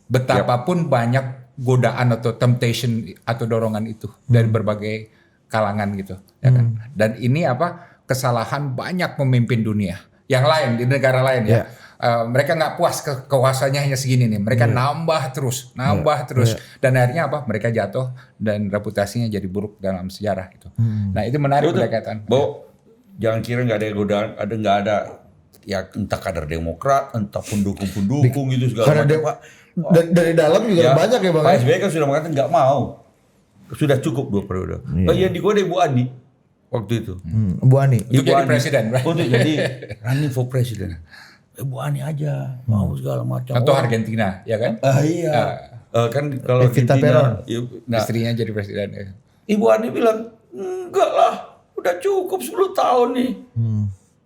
Betapapun banyak godaan atau temptation atau dorongan itu dari berbagai kalangan gitu, ya kan. Dan ini kesalahan banyak pemimpin dunia yang lain di negara lain ya. Mereka nggak puas kekuasaannya hanya segini nih, mereka nambah terus, dan akhirnya mereka jatuh dan reputasinya jadi buruk dalam sejarah gitu. Nah itu menarik berkaitan. Jangan kira nggak ada godaan, nggak ada ya, entah kader Demokrat, entah pendukung itu segala macam Pak. Dari dalam juga banyak ya Bang. Pak SBY kan sudah mengatakan nggak mau, sudah cukup 2 periode. Yang digoda Ibu Ani waktu itu. Bu Ani. Untuk jadi presiden. Untuk jadi running for president. Ibu Ani aja mau segala macam. Atau Argentina, ya kan? Iya. Kan kalau Evita Peron. Nah, istrinya jadi presiden. Ibu Ani bilang, enggak lah, udah cukup 10 tahun nih.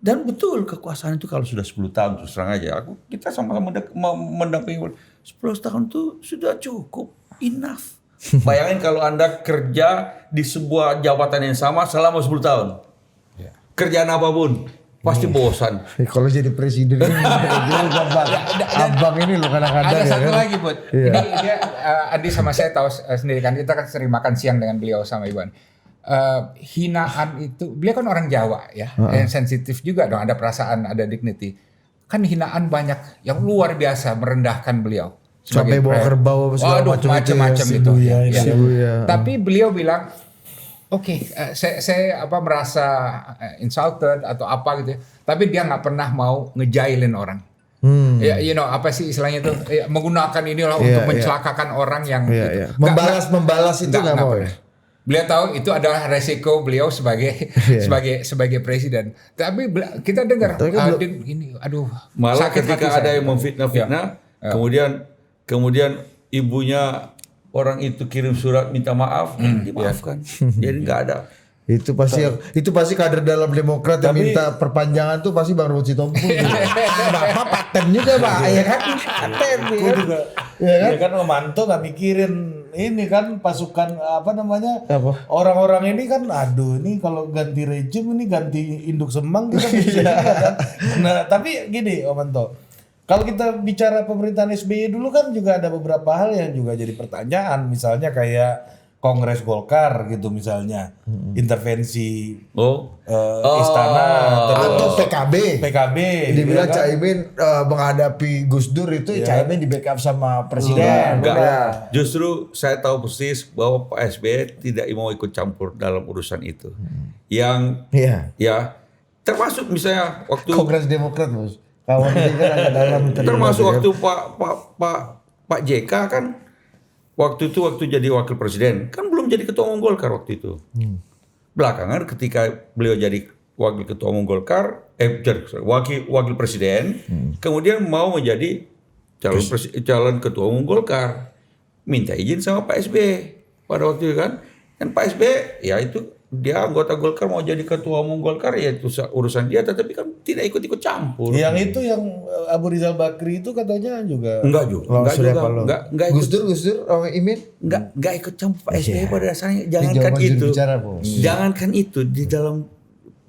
Dan betul kekuasaan itu kalau sudah 10 tahun, terus terang aja, kita sama-sama mendampingi 10 tahun itu sudah cukup, enough. Bayangin kalau Anda kerja di sebuah jabatan yang sama selama 10 tahun. Kerjaan apapun, pasti bosan. Kalau jadi presiden abang ini loh kadang-kadang Ada ya satu kan? lagi Bud. Ini dia Andi sama saya tahu sendiri kan, kita kan sering makan siang dengan beliau sama Iwan. Hinaan itu, beliau kan orang Jawa ya, yang sensitif juga dong, ada perasaan, ada dignity. Kan hinaan banyak yang luar biasa merendahkan beliau. Sampai bawa kerbau apa segala macam-macam itu. Shibuya, Ya. Shibuya. Tapi beliau bilang, oke, saya merasa insulted atau apa gitu ya. Tapi dia nggak pernah mau ngejailin orang. Ya, apa sih istilahnya itu? Ya, menggunakan inilah untuk mencelakakan orang yang gitu. Membalas itu nggak mau ya. Beliau tahu itu adalah resiko beliau sebagai sebagai presiden. Tapi kita dengar ini, aduh, Malah sakit ketika hati ada saya. yang memfitnah-fitnah, kemudian ibunya orang itu kirim surat minta maaf, dimaafkan. Jadi nggak ada. Itu pasti kader dalam Demokrat yang minta perpanjangan tuh pasti Bang Ruhut Sitompul. Bapak paten juga Pak, ya kan? Paten Aku ya. juga, ya kan Romanto nggak mikirin ini kan pasukan apa namanya orang-orang ini kan, aduh ini kalau ganti rejim ini ganti induk semang kita bisa juga kan. Nah tapi gini Romanto, kalau kita bicara pemerintahan SBY dulu kan juga ada beberapa hal yang juga jadi pertanyaan, misalnya kayak Kongres Golkar gitu misalnya, intervensi istana Atau terus PKB. Dibilang ya kan? Caimin menghadapi Gus Dur itu Caimin di backup sama presiden. Enggak. Justru saya tahu persis bahwa Pak SBY tidak mau ikut campur dalam urusan itu. Yang ya termasuk misalnya waktu Kongres Demokrat Bos. Kawan ini kan agak dalam. termasuk waktu Pak JK kan waktu jadi wakil presiden kan belum jadi ketua umum Golkar waktu itu. Belakangan ketika beliau jadi wakil ketua umum Golkar, wakil presiden, kemudian mau menjadi calon ketua umum Golkar, minta izin sama Pak SBY pada waktu itu kan Pak SBY ya itu dia anggota Golkar mau jadi ketua umum Golkar ya itu urusan dia, tetapi kan tidak ikut campur. Yang itu yang Abu Rizal Bakri itu katanya juga Enggak juga. Enggak Gus Dur, Imin. Enggak ikut campur Pak SBY pada dasarnya. Jangankan itu di dalam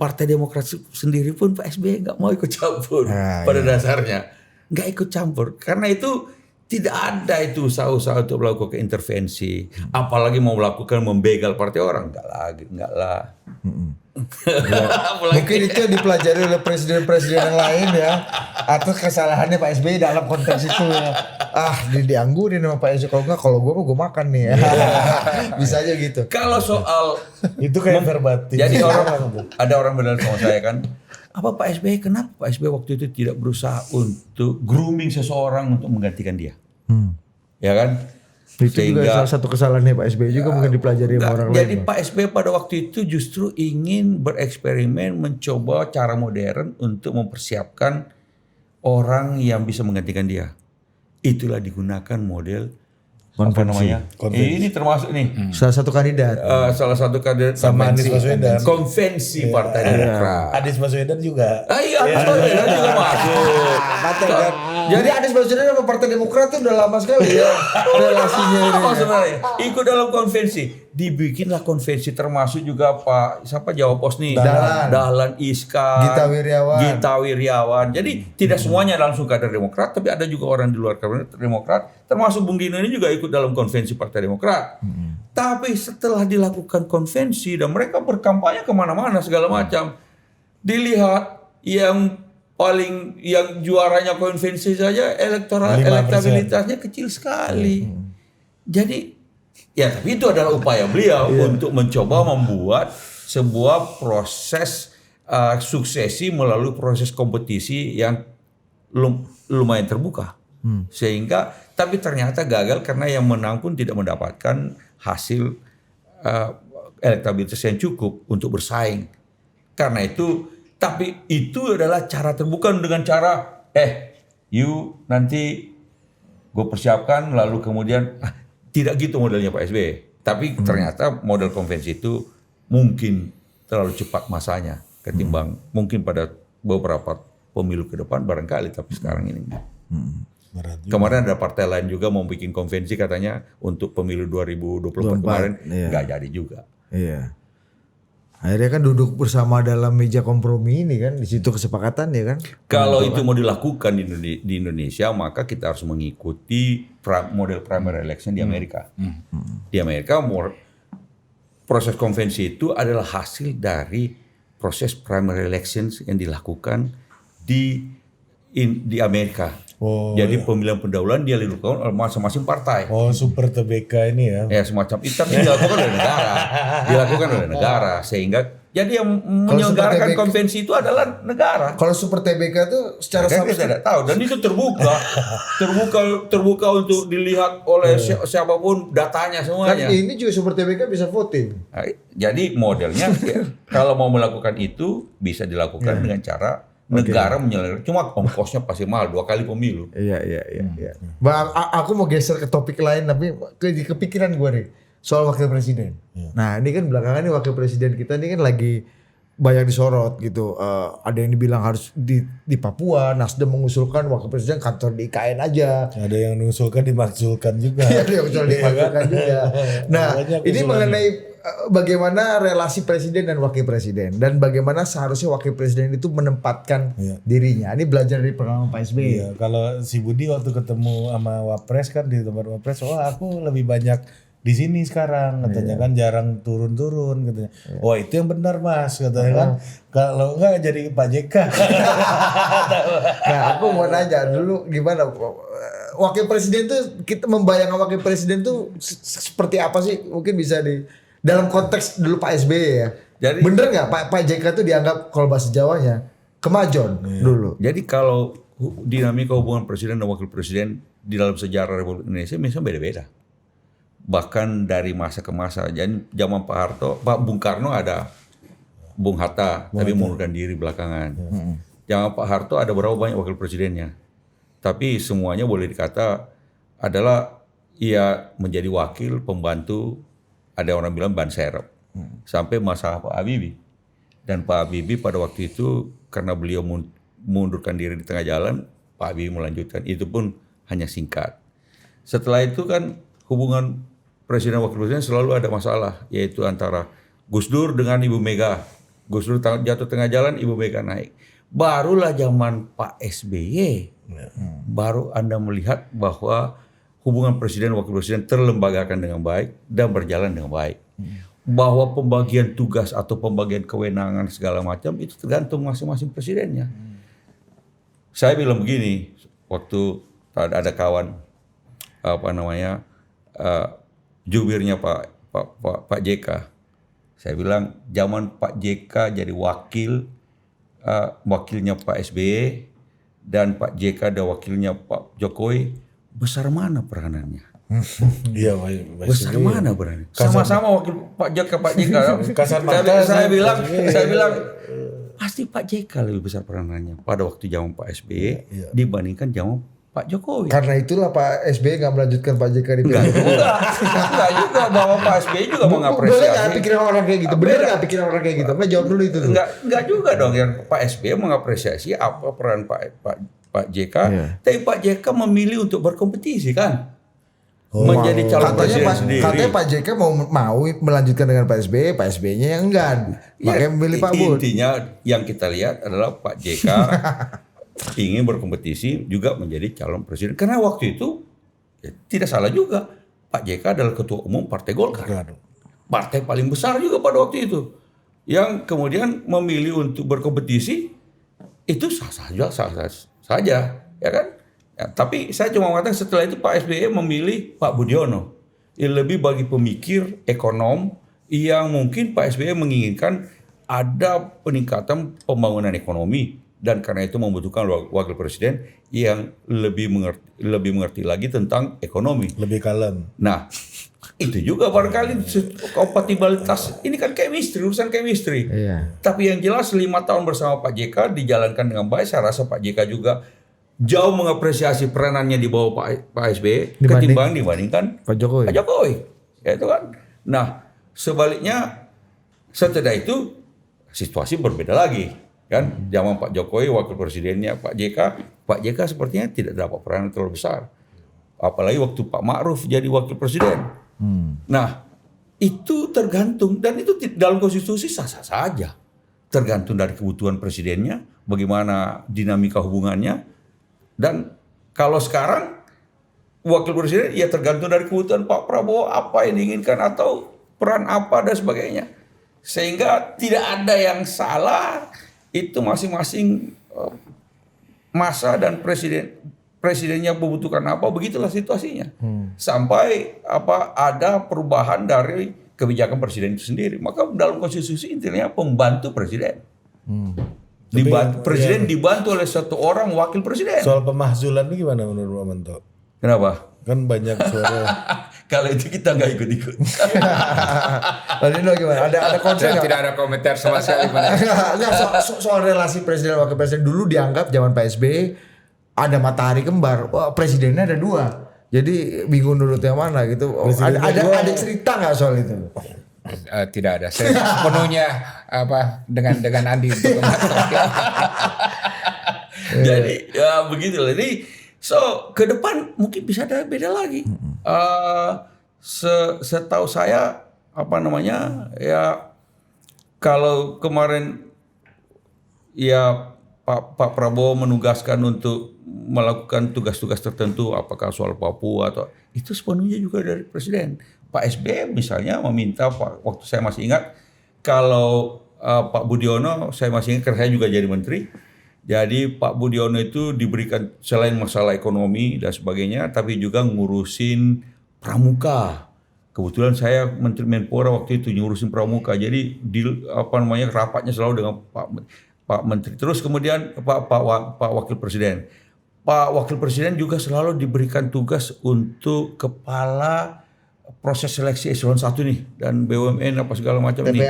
Partai Demokrat sendiri pun Pak SBY enggak mau ikut campur pada dasarnya. Enggak ikut campur. Karena itu tidak ada itu usaha-usaha untuk melakukan intervensi, apalagi mau melakukan membegal partai orang, enggak lah. Mungkin itu yang dipelajari oleh presiden-presiden yang lain ya, atas kesalahannya Pak SBY dalam konteks itu ya. Dianggurin sama Pak SBY, kalau gue makan nih ya. Bisa aja gitu. Kalau soal itu kayak verbatim. Jadi ada orang bilang sama saya kan, apa Pak SBY, kenapa Pak SBY waktu itu tidak berusaha untuk grooming seseorang untuk menggantikan dia? Ya kan? Itu juga salah satu kesalahannya Pak SBY juga mungkin dipelajari sama orang lain. Jadi Pak SBY pada waktu itu justru ingin bereksperimen, mencoba cara modern untuk mempersiapkan orang yang bisa menggantikan dia. Itulah digunakan model Konvensi. Ini termasuk nih. Salah satu kandidat. Salah satu kandidat Sama Anies Baswedan. Konvensi Partai Demokrat. Anies Baswedan juga. Iya, Anies Baswedan juga masuk. Jadi Anies Baswedan sama Partai Demokrat itu udah lama sekali ya relasinya ini. Apa sebenarnya? Ikut dalam konvensi. Dibikinlah konvensi termasuk juga siapa Jawa Pos nih? Dahlan Iskan. Gita Wirjawan. Jadi tidak semuanya langsung kader Demokrat, tapi ada juga orang di luar kader Demokrat. Termasuk Bung Dino ini juga ikut dalam konvensi Partai Demokrat. Tapi setelah dilakukan konvensi dan mereka berkampanye kemana-mana segala macam, dilihat yang juaranya konvensi saja elektabilitasnya kecil sekali. Jadi ya tapi itu adalah upaya beliau untuk mencoba membuat sebuah proses suksesi melalui proses kompetisi yang lumayan terbuka. Sehingga tapi ternyata gagal karena yang menang pun tidak mendapatkan hasil elektabilitas yang cukup untuk bersaing. Karena itu, tapi itu adalah cara terbuka dengan cara nanti gue persiapkan lalu kemudian tidak gitu modelnya Pak SBY. Tapi ternyata model konvensi itu mungkin terlalu cepat masanya ketimbang mungkin pada beberapa pemilu ke depan barangkali, tapi sekarang ini enggak. Berat juga. Kemarin ada partai lain juga mau bikin konvensi katanya untuk pemilu 2024 kemarin iya. nggak jadi juga. Iya. Akhirnya kan duduk bersama dalam meja kompromi ini kan, di situ kesepakatan ya kan. Kalau itu mau dilakukan di Indonesia, maka kita harus mengikuti model primary election di Amerika. Di Amerika proses konvensi itu adalah hasil dari proses primary elections yang dilakukan di Amerika. Oh, Jadi pemilihan pendahuluan dia dilakukan oleh masing-masing partai. Oh, super TBK ini ya. Ya semacam itu, tapi dilakukan oleh negara. Dilakukan oleh negara sehingga jadi yang menyelenggarakan TBK konvensi itu adalah negara. Kalau super TBK itu secara Kan kita tidak tahu dan itu terbuka untuk dilihat oleh siapapun datanya kan semuanya. ini juga super TBK bisa voting. Nah, jadi modelnya ya, kalau mau melakukan itu bisa dilakukan dengan cara negara menyelenggarakan. Cuma ongkosnya pasti mahal 2 kali pemilu. Iya. Bang, aku mau geser ke topik lain tapi kepikiran gue nih soal wakil presiden. Nah ini kan belakangan nih wakil presiden kita ini kan lagi banyak disorot gitu. Ada yang dibilang harus di Papua. Nasdem mengusulkan wakil presiden kantor di IKN aja. Ada yang mengusulkan dimakzulkan juga. Ada yang usul dimakzulkan juga. Nah Banyak ini usulannya. mengenai bagaimana relasi presiden dan wakil presiden dan bagaimana seharusnya wakil presiden itu menempatkan dirinya. Ini belajar dari pengalaman Pak SBY. Iya, kalau si Budi waktu ketemu sama Wapres kan di tempat Wapres, aku lebih banyak di sini sekarang katanya kan jarang turun-turun katanya. Wah itu yang benar Mas katanya kan. Kalau enggak jadi Pak JK. Nah aku mau nanya dulu gimana wakil presiden tuh kita membayangkan wakil presiden tuh seperti apa sih? Mungkin bisa dalam konteks dulu Pak SBY ya. Jadi- bener nggak Pak JK tuh dianggap kalau bahasa Jawanya kemajon dulu. Jadi kalau dinamika hubungan presiden dan wakil presiden di dalam sejarah Republik Indonesia misalnya beda-beda. Bahkan dari masa ke masa. Jadi zaman Pak Harto, Bung Karno ada Bung Hatta, tapi mengundurkan diri belakangan. Zaman Pak Harto ada berapa banyak wakil presidennya. Tapi semuanya boleh dikata adalah ia menjadi wakil, pembantu, ada orang bilang ban serep. Sampai masa Pak Habibie. Dan Pak Habibie pada waktu itu karena beliau mengundurkan diri di tengah jalan, Pak Habibie melanjutkan. Itu pun hanya singkat. Setelah itu kan hubungan presiden wakil presiden selalu ada masalah, yaitu antara Gus Dur dengan Ibu Mega. Gus Dur jatuh tengah jalan, Ibu Mega naik. Barulah zaman Pak SBY, baru Anda melihat bahwa hubungan presiden wakil presiden terlembagakan dengan baik dan berjalan dengan baik. Bahwa pembagian tugas atau pembagian kewenangan segala macam itu tergantung masing-masing presidennya. Saya bilang begini, waktu ada kawan jubirnya Pak JK. Saya bilang zaman Pak JK jadi wakilnya Pak SBY dan Pak JK ada wakilnya Pak Jokowi, besar mana peranannya? Iya, Besar mana peranannya? Sama-sama wakil Pak JK. Kasar mata. Saya bilang pasti Pak JK lebih besar peranannya pada waktu zaman Pak SBY dibandingkan zaman Pak Jokowi. Karena itulah Pak SBY nggak melanjutkan Pak JK di Enggak juga bahwa Pak SBY juga Boleh nggak mengapresiasi. pikiran orang kayak gitu? Bener nggak pikiran orang kayak gitu? Nggak jawab dulu itu. Enggak juga dong yang Pak SBY mengapresiasi apa peran Pak JK, tapi Pak JK memilih untuk berkompetisi kan. Menjadi calon presiden sendiri. Katanya Pak JK mau melanjutkan dengan Pak SBY, Pak SBY-nya yang enggan. Makanya memilih Pak Bud. Intinya yang kita lihat adalah Pak JK ingin berkompetisi juga menjadi calon presiden. Karena waktu itu tidak salah juga. Pak JK adalah ketua umum Partai Golkar. Partai paling besar juga pada waktu itu. Yang kemudian memilih untuk berkompetisi itu sah saja, ya kan? Ya, tapi saya cuma mengatakan setelah itu Pak SBY memilih Pak Budiono. Yang lebih bagi pemikir ekonom yang mungkin Pak SBY menginginkan ada peningkatan pembangunan ekonomi. Dan karena itu membutuhkan wakil presiden yang lebih mengerti lagi tentang ekonomi. Lebih kalem. Nah, itu juga barangkali kompatibilitas. Ini kan chemistry, urusan chemistry. Iya. Tapi yang jelas 5 tahun bersama Pak JK dijalankan dengan baik. Saya rasa Pak JK juga jauh mengapresiasi peranannya di bawah Pak SBY dibandingkan Pak Jokowi. Ya itu kan. Nah, sebaliknya setelah itu situasi berbeda lagi. Kan zaman Pak Jokowi wakil presidennya Pak JK sepertinya tidak dapat peran terlalu besar. Apalagi waktu Pak Ma'ruf jadi wakil presiden. Nah, itu tergantung dan itu dalam konstitusi sah-sah saja. Tergantung dari kebutuhan presidennya, bagaimana dinamika hubungannya. Dan kalau sekarang wakil presiden ya tergantung dari kebutuhan Pak Prabowo apa yang diinginkan atau peran apa dan sebagainya. Sehingga tidak ada yang salah, itu masing-masing masa dan presidennya membutuhkan apa, begitulah situasinya. Sampai ada perubahan dari kebijakan presiden itu sendiri. Maka dalam konstitusi intinya pembantu presiden. Presiden dibantu oleh satu orang wakil presiden. Soal pemahzulan ini gimana menurut Pak Manto? Kenapa? Kan banyak suara. Kalau itu kita nggak ikut-ikut. Lalu Dino gimana? Ada konsep nggak? Tidak ada komentar sama sekali. Nggak, soal relasi presiden wakil presiden dulu dianggap zaman Pak SBY ada matahari kembar. Wah, presidennya ada dua. Jadi bingung nurut yang mana gitu. Ada cerita nggak soal itu? Tidak ada. Saya sepenuhnya dengan Andi untuk Jadi ya begitulah. Jadi ke depan mungkin bisa ada beda lagi. Setahu saya ya kalau kemarin ya Pak Prabowo menugaskan untuk melakukan tugas-tugas tertentu, apakah soal Papua atau itu sepenuhnya juga dari presiden. Pak SBY misalnya meminta, waktu saya masih ingat, kalau Pak Budiono, saya masih ingat karena saya juga jadi menteri. Jadi Pak Budiono itu diberikan selain masalah ekonomi dan sebagainya, tapi juga ngurusin pramuka. Kebetulan saya Menteri Menpora waktu itu ngurusin pramuka. Jadi rapatnya selalu dengan Pak Menteri. Terus kemudian Pak Wakil Presiden. Pak Wakil Presiden juga selalu diberikan tugas untuk kepala proses seleksi eselon 1 nih dan BUMN apa segala macam nih.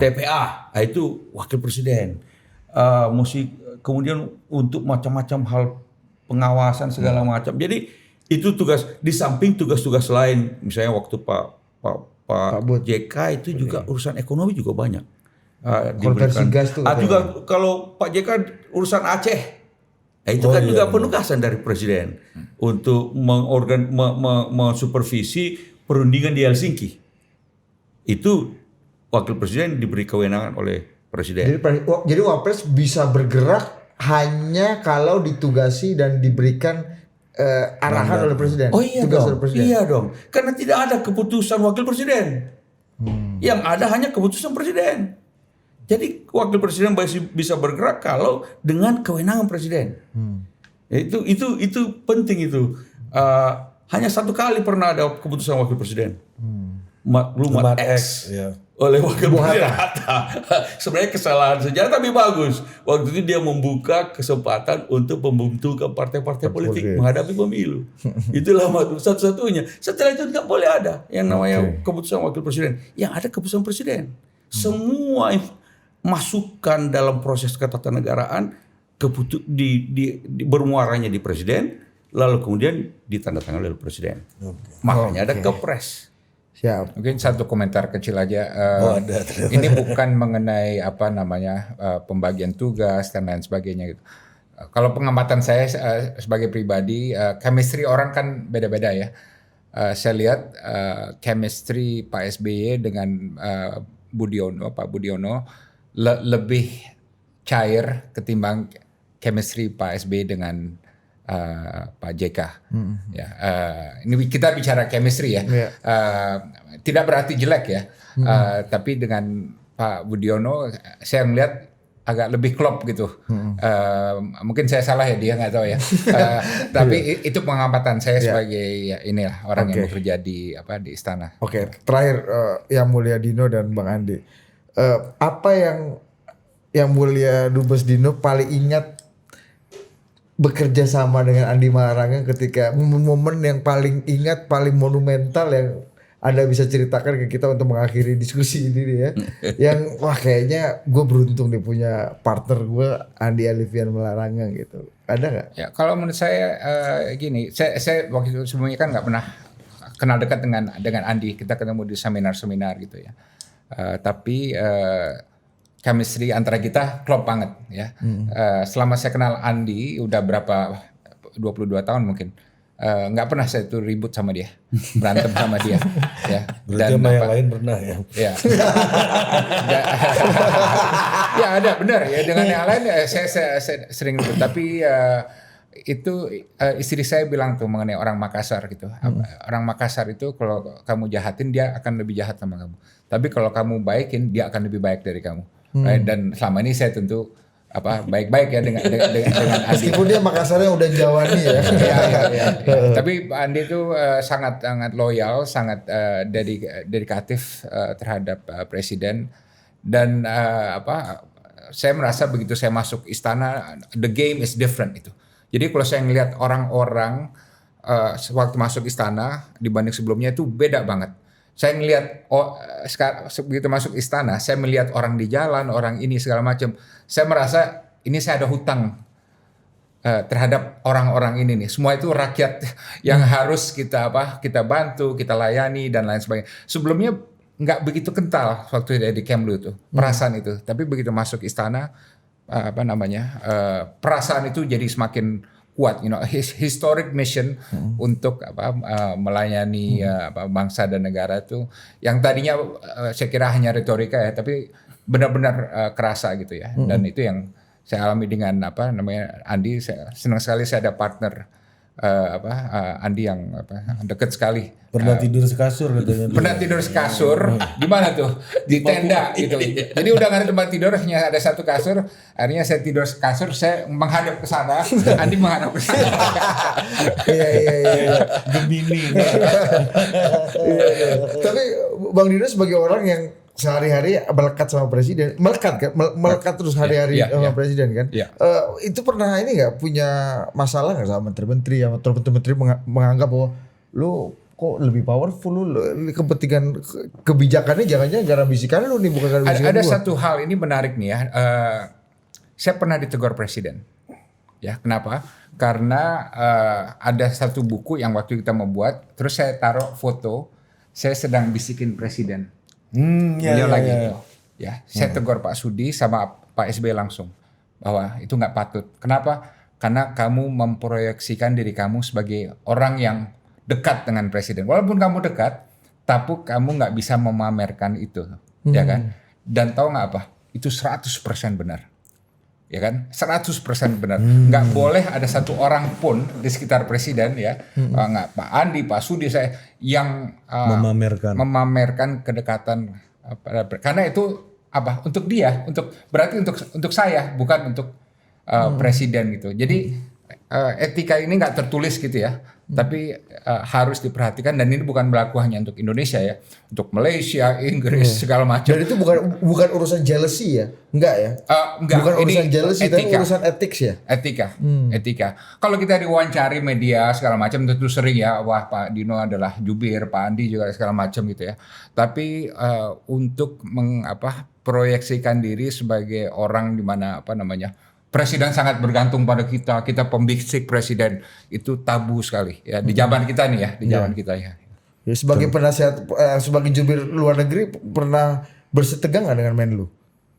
TPA. Nah, itu Wakil Presiden. Kemudian untuk macam-macam hal pengawasan segala macam. Jadi itu tugas di samping tugas-tugas lain. Misalnya waktu Pak JK itu juga urusan ekonomi juga banyak. Konversi gas tuh. Juga kalau Pak JK urusan Aceh, itu kan juga penugasan dari presiden untuk mensupervisi perundingan di Helsinki. Itu wakil presiden diberi kewenangan oleh presiden. Jadi Wapres bisa bergerak hanya kalau ditugasi dan diberikan arahan oleh presiden. Oh iya dong. Iya dong. Karena tidak ada keputusan wakil presiden. Yang ada hanya keputusan presiden. Jadi wakil presiden bisa bergerak kalau dengan kewenangan presiden. Itu penting itu. Hanya satu kali pernah ada keputusan wakil presiden. Maklumat X oleh wakil presiden Hatta. Sebenarnya kesalahan sejarah tapi bagus. Waktu itu dia membuka kesempatan untuk membentukkan partai-partai politik menghadapi pemilu. Itulah satu-satunya. Setelah itu tidak boleh ada yang namanya keputusan wakil presiden. Yang ada keputusan presiden. Semua masukan dalam proses ketatanegaraan bermuaranya di presiden, lalu kemudian ditandatangani oleh presiden. Makanya ada kepres. Siap. Mungkin satu komentar kecil aja. Ini bukan mengenai pembagian tugas dan lain sebagainya gitu. Kalau pengamatan saya sebagai pribadi, chemistry orang kan beda-beda ya. Saya lihat chemistry Pak SBY dengan Pak Budiono lebih cair ketimbang chemistry Pak SBY dengan Pak JK. Ini kita bicara chemistry ya. Tidak berarti jelek ya. Tapi dengan Pak Budiono saya melihat agak lebih klop gitu. Mungkin saya salah ya, dia nggak tahu ya. Tapi itu pengamatan saya sebagai orang yang bekerja di istana. Oke, terakhir Yang Mulia Dino dan Bang Andi. Apa yang Mulia Dubes Dino paling ingat bekerja sama dengan Andi Malarangeng ketika momen yang paling ingat, paling monumental yang Anda bisa ceritakan ke kita untuk mengakhiri diskusi ini ya. Yang kayaknya gue beruntung nih punya partner gue Andi Alifian Malarangeng gitu. Ada nggak? Ya kalau menurut saya gini, saya waktu itu sebelumnya kan nggak pernah kenal dekat dengan Andi. Kita ketemu di seminar-seminar gitu ya. Tapi chemistry antara kita klop banget ya. Selama saya kenal Andi udah berapa 22 tahun mungkin. Nggak pernah saya tuh ribut sama dia, berantem sama dia, ya. Berarti sama yang lain pernah ya? Ya, ya ada benar ya dengan yang lain saya sering ribut. Tapi itu istri saya bilang tuh mengenai orang Makassar gitu. Orang Makassar itu kalau kamu jahatin dia akan lebih jahat sama kamu. Tapi kalau kamu baikin dia akan lebih baik dari kamu. Right? Dan selama ini saya tentu baik-baik ya dengan Andi. Meskipun dia Makassarnya udah Jawani ya. Ya. Tapi Andi itu sangat loyal, sangat dedikatif terhadap presiden dan saya merasa begitu saya masuk istana the game is different itu. Jadi kalau saya ngelihat orang-orang waktu masuk istana dibanding sebelumnya itu beda banget. Saya ngelihat begitu masuk istana, saya melihat orang di jalan, orang ini segala macam. Saya merasa ini saya ada hutang terhadap orang-orang ini nih. Semua itu rakyat yang harus kita bantu, kita layani dan lain sebagainya. Sebelumnya nggak begitu kental waktu di Kemlu itu perasaan itu. Tapi begitu masuk istana, perasaan itu jadi semakin kuat, historic mission untuk melayani bangsa dan negara itu yang tadinya saya kira hanya retorika ya, tapi benar-benar kerasa gitu ya. Dan itu yang saya alami dengan Andi. Saya senang sekali saya ada partner Andi yang dekat sekali. Pernah tidur sekasur katanya. Pernah tidur sekasur. Di mana tuh? Di tenda gitu. Jadi udah gak ada tempat tidur, hanya ada satu kasur. Akhirnya saya tidur sekasur, saya menghadap ke sana, Andi menghadap ke sana. Iya. Gemini. Tapi Bang Dino sebagai orang yang sehari-hari melekat sama presiden, melekat terus hari-hari sama presiden kan. Itu pernah ini nggak punya masalah nggak sama menteri-menteri, sama menteri-menteri menganggap bahwa lu kok lebih powerful, lu kepentingan kebijakannya jangan-jangan gara bisikan lu nih, bukan gara bisikan ada gua. satu hal ini menarik nih ya. Saya pernah ditegur presiden. Ya, kenapa? Karena ada satu buku yang waktu kita membuat, terus saya taruh foto, saya sedang bisikin presiden. Beliau lagi itu. Ya, saya tegur Pak Sudi sama Pak SBY langsung bahwa itu nggak patut. Kenapa? Karena kamu memproyeksikan diri kamu sebagai orang yang dekat dengan presiden. Walaupun kamu dekat, tapi kamu nggak bisa memamerkan itu, ya kan? Dan tahu nggak apa? Itu 100% benar. Ya kan, 100% benar. Nggak boleh ada satu orang pun di sekitar presiden ya, nggak Pak Andi, Pak Sudi saya yang memamerkan kedekatan, karena itu untuk dia, berarti untuk saya, bukan untuk presiden gitu. Jadi etika ini nggak tertulis gitu ya, tapi harus diperhatikan, dan ini bukan berlaku hanya untuk Indonesia ya, untuk Malaysia, Inggris segala macam. Dan itu bukan urusan jealousy ya, enggak ya? Enggak, bukan ini urusan jealousy, tapi urusan etik ya. Etika. Kalau kita diwawancari media segala macam tentu sering ya, wah Pak Dino adalah jubir, Pak Andi juga segala macam gitu ya. Tapi untuk proyeksikan diri sebagai orang di mana presiden sangat bergantung pada kita pembisik presiden, itu tabu sekali ya di zaman kita nih ya, zaman kita ya. Ya, sebagai penasihat, sebagai jubir luar negeri pernah bersetegang nggak dengan Menlu?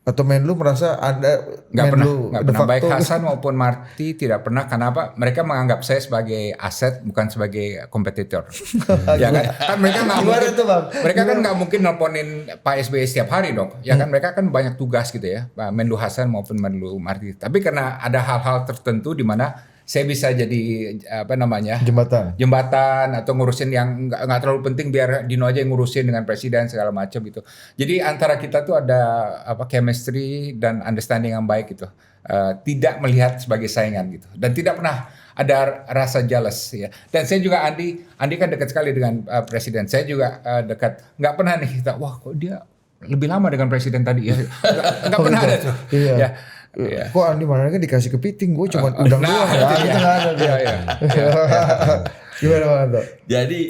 Atau Menlu merasa ada nggak Menlu pernah. Baik Hasan maupun Marty tidak pernah. Kenapa? Mereka menganggap saya sebagai aset, bukan sebagai kompetitor. Ya kan mereka nggak mungkin. Mereka kan nggak mungkin nelponin Pak SBY setiap hari dong. Ya kan mereka kan banyak tugas gitu ya, Pak Menlu Hasan maupun Menlu Marty. Tapi karena ada hal-hal tertentu di mana saya bisa jadi jembatan atau ngurusin yang nggak terlalu penting, biar Dino aja yang ngurusin dengan presiden segala macam gitu. Jadi antara kita tuh ada chemistry dan understanding yang baik gitu. Tidak melihat sebagai saingan gitu, dan tidak pernah ada rasa jealous ya. Dan saya juga Andi kan dekat sekali dengan presiden. Saya juga dekat. Nggak pernah nih kita, wah kok dia lebih lama dengan presiden tadi ya. Nggak pernah ada tuh. Iya. Ya. Kok Andi mana kan dikasih kepiting, gue cuma udang doang ya. Itu nggak ada dia. Gimana Bang Anto? Jadi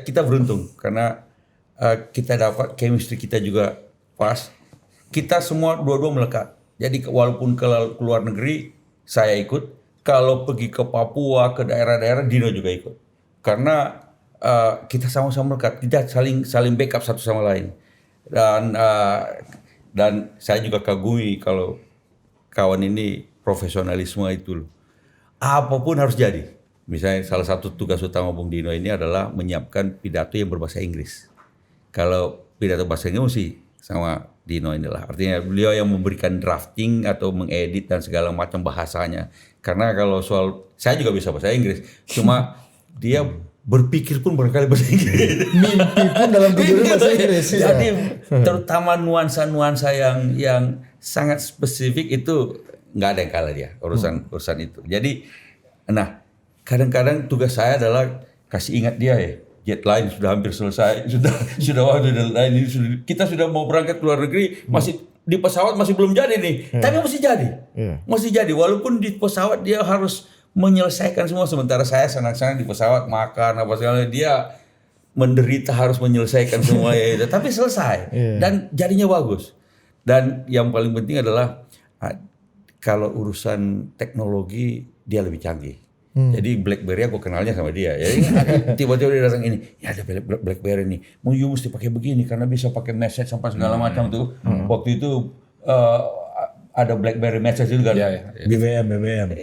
kita beruntung karena kita dapat chemistry kita juga pas. Kita semua dua-dua melekat. Jadi walaupun ke luar negeri saya ikut, kalau pergi ke Papua, ke daerah-daerah Dino juga ikut. Karena kita sama-sama melekat, kita saling backup satu sama lain. Dan saya juga kagumi kalau kawan ini profesionalisme itu loh. Apapun harus jadi. Misalnya salah satu tugas utama Bung Dino ini adalah menyiapkan pidato yang berbahasa Inggris. Kalau pidato bahasa Inggris mesti sama Dino inilah. Artinya beliau yang memberikan drafting atau mengedit dan segala macam bahasanya. Karena kalau soal, saya juga bisa bahasa Inggris. Cuma dia berpikir pun barangkali bahasa Inggris. Mimpi pun dalam tidurnya bahasa Inggris. Jadi terutama nuansa-nuansa yang sangat spesifik itu nggak ada yang kalah dia urusan itu. Jadi, nah kadang-kadang tugas saya adalah kasih ingat dia ya. Jet line sudah hampir selesai, sudah waktu deadline ini kita sudah mau berangkat ke luar negeri, masih di pesawat masih belum jadi nih, tapi masih jadi, masih jadi. Walaupun di pesawat dia harus menyelesaikan semua, sementara saya senang-senang di pesawat makan apa segala, dia menderita harus menyelesaikan semua ya, tapi selesai dan jadinya bagus. Dan yang paling penting adalah kalau urusan teknologi dia lebih canggih. Jadi BlackBerry aku kenalnya sama dia. Jadi tiba-tiba dia datang ini, ya ada BlackBerry nih. Mau you mesti pakai begini karena bisa pakai message sampai segala macam tuh. Waktu itu ada BlackBerry message itu kan. BBM.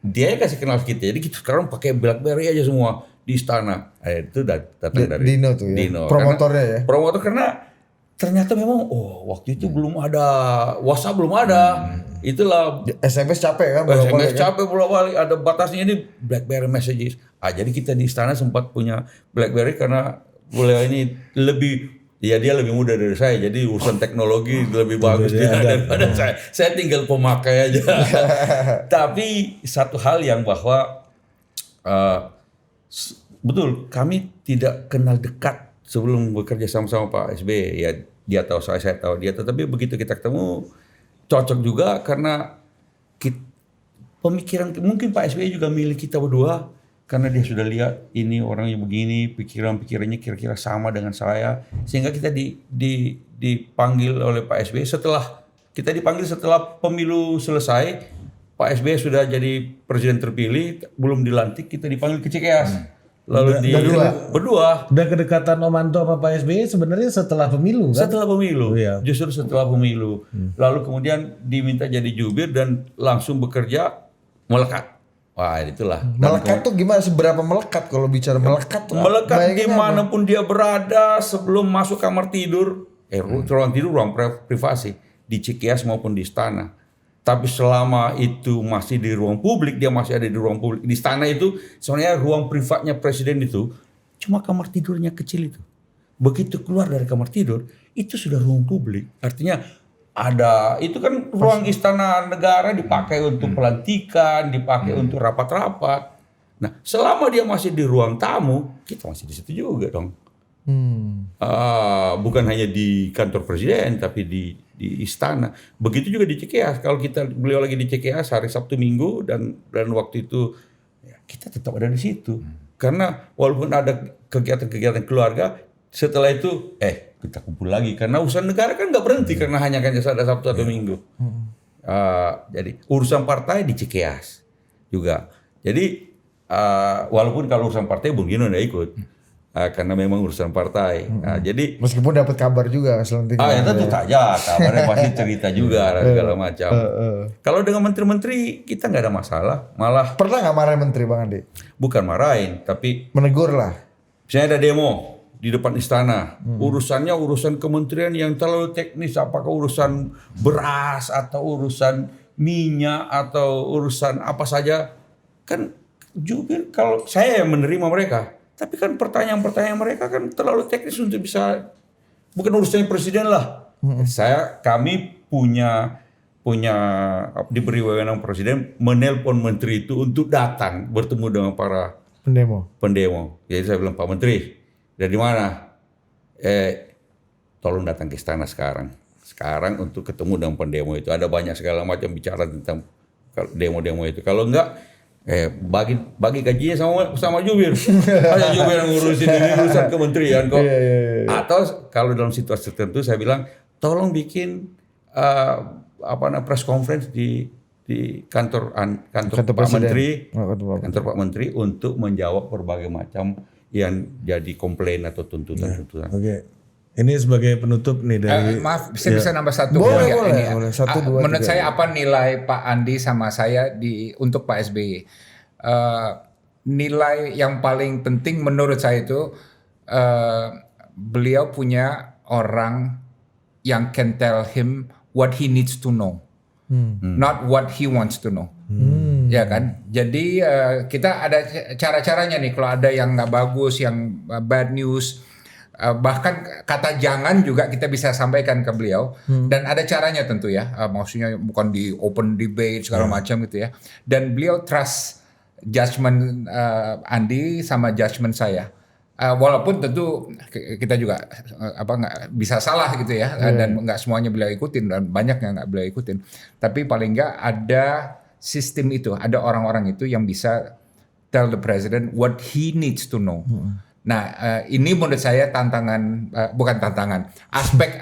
Dia yang kasih kenal kita. Jadi kita sekarang pakai BlackBerry aja semua di istana. Itu datang dari Dino tuh ya. Dino. Promotornya ya. Promotor karena ternyata memang waktu itu belum ada WhatsApp, belum ada. Itulah SMS capek kan? SMS capek bolak-balik, ada batasnya ini BlackBerry messages. Jadi kita di istana sempat punya BlackBerry karena beliau ini dia lebih muda dari saya, jadi urusan teknologi lebih bagus dia daripada saya. Saya tinggal pemakai aja. Tapi satu hal yang bahwa betul kami tidak kenal dekat sebelum bekerja sama-sama Pak SBY. Ya dia tahu saya tahu dia. Tetapi begitu kita ketemu cocok juga karena pemikiran mungkin Pak SBY juga milih kita berdua karena dia sudah lihat ini orangnya begini, pikirannya kira-kira sama dengan saya, sehingga kita dipanggil oleh Pak SBY kita dipanggil setelah pemilu selesai. Pak SBY sudah jadi presiden terpilih, belum dilantik, kita dipanggil ke Cikeas. Lalu berdua. Dan kedekatan Omanto sama Pak SBY sebenarnya setelah pemilu kan? Setelah pemilu, Iya. Justru setelah pemilu. Lalu kemudian diminta jadi jubir dan langsung bekerja melekat. Wah itulah. Melekat tuh gimana? Seberapa melekat kalau bicara melekat tuh? Melekat dimanapun dia berada sebelum masuk kamar tidur. Ruang tidur, ruang privasi. Di Cikeas maupun di istana. Tapi selama itu masih di ruang publik, dia masih ada di ruang publik. Di istana itu sebenarnya ruang privatnya presiden itu cuma kamar tidurnya kecil itu. Begitu keluar dari kamar tidur, itu sudah ruang publik. Artinya itu kan ruang istana negara dipakai untuk pelantikan, dipakai untuk rapat-rapat. Nah, selama dia masih di ruang tamu, kita masih di situ juga dong. Bukan hanya di kantor presiden, tapi di istana. Begitu juga di Cikeas. Kalau beliau lagi di Cikeas hari Sabtu Minggu dan waktu itu ya, kita tetap ada di situ. Karena walaupun ada kegiatan-kegiatan keluarga, setelah itu kita kumpul lagi karena urusan negara kan nggak berhenti karena hanya ada Sabtu atau Minggu. Jadi urusan partai di Cikeas juga. Jadi walaupun kalau urusan partai Bung Dino nggak ikut. Karena memang urusan partai. Jadi meskipun dapat kabar juga selanjutnya. Ya tentu saja kabarnya pasti cerita juga segala macam. Kalau dengan menteri-menteri kita nggak ada masalah, malah pernah nggak marahin menteri Bang Andi? Bukan marahin, tapi menegur lah. Misalnya ada demo di depan istana, urusannya urusan kementerian yang terlalu teknis, apakah urusan beras atau urusan minyak atau urusan apa saja, kan jubir kalau saya yang menerima mereka. Tapi kan pertanyaan-pertanyaan mereka kan terlalu teknis untuk bisa, bukan urusannya presiden lah. Kami punya diberi wewenang presiden menelpon menteri itu untuk datang bertemu dengan para pendemo. Jadi saya bilang, Pak Menteri, dari mana? Tolong datang ke istana sekarang untuk ketemu dengan pendemo itu. Ada banyak segala macam bicara tentang demo-demo itu. Kalau enggak, bagi gajinya sama jubir. Ada jubir yang ngurusin ini urusan kementerian kok. Atau kalau dalam situasi tertentu saya bilang tolong bikin press conference di kantor Pak Menteri, kantor Pak Menteri untuk menjawab berbagai macam yang jadi komplain atau tuntutan-tuntutan. Oke. Ini sebagai penutup nih dari Maaf, saya bisa nambah satu. Boleh, ya, boleh, ini ya. boleh. Satu, dua, Menurut tiga. saya apa nilai Pak Andi sama saya untuk Pak SBY? Nilai yang paling penting menurut saya itu beliau punya orang yang can tell him what he needs to know, not what he wants to know. Ya kan, jadi kita ada cara-caranya nih. Kalau ada yang nggak bagus, yang bad news, bahkan kata jangan juga kita bisa sampaikan ke beliau. Dan ada caranya tentu ya, maksudnya bukan di open debate segala macam gitu ya. Dan beliau trust judgment Andi sama judgment saya. Walaupun tentu kita juga nggak bisa salah gitu ya, dan nggak semuanya beliau ikutin, dan banyak yang nggak beliau ikutin. Tapi paling nggak ada sistem itu, ada orang-orang itu yang bisa tell the president what he needs to know. Nah, ini menurut saya tantangan, bukan tantangan, aspek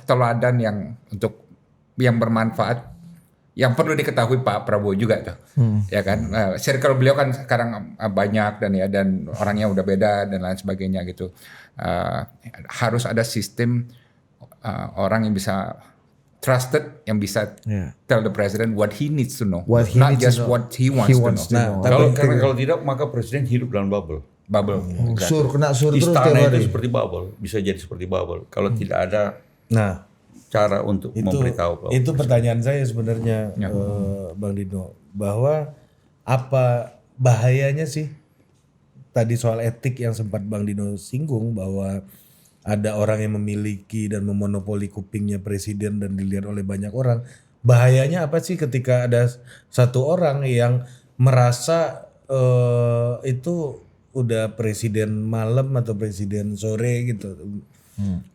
teladan yang bermanfaat, yang perlu diketahui Pak Prabowo juga tuh, ya kan. Circle beliau kan sekarang banyak dan orangnya udah beda dan lain sebagainya gitu. Harus ada sistem orang yang bisa trusted, yang bisa tell the president what he needs to know, What he not needs to just know. what he wants to know. Kalau tidak maka presiden hidup dalam bubble. Kena sur terus tiap Istana hari. itu seperti bubble, bisa jadi seperti bubble. Kalau tidak ada Nah, cara untuk memberitahu. itu pertanyaan saya sebenarnya, Bang Dino, bahwa apa bahayanya sih tadi soal etik yang sempat Bang Dino singgung, bahwa ada orang yang memiliki dan memonopoli kupingnya presiden dan dilihat oleh banyak orang. Bahayanya apa sih ketika ada satu orang yang merasa itu udah presiden malam atau presiden sore gitu.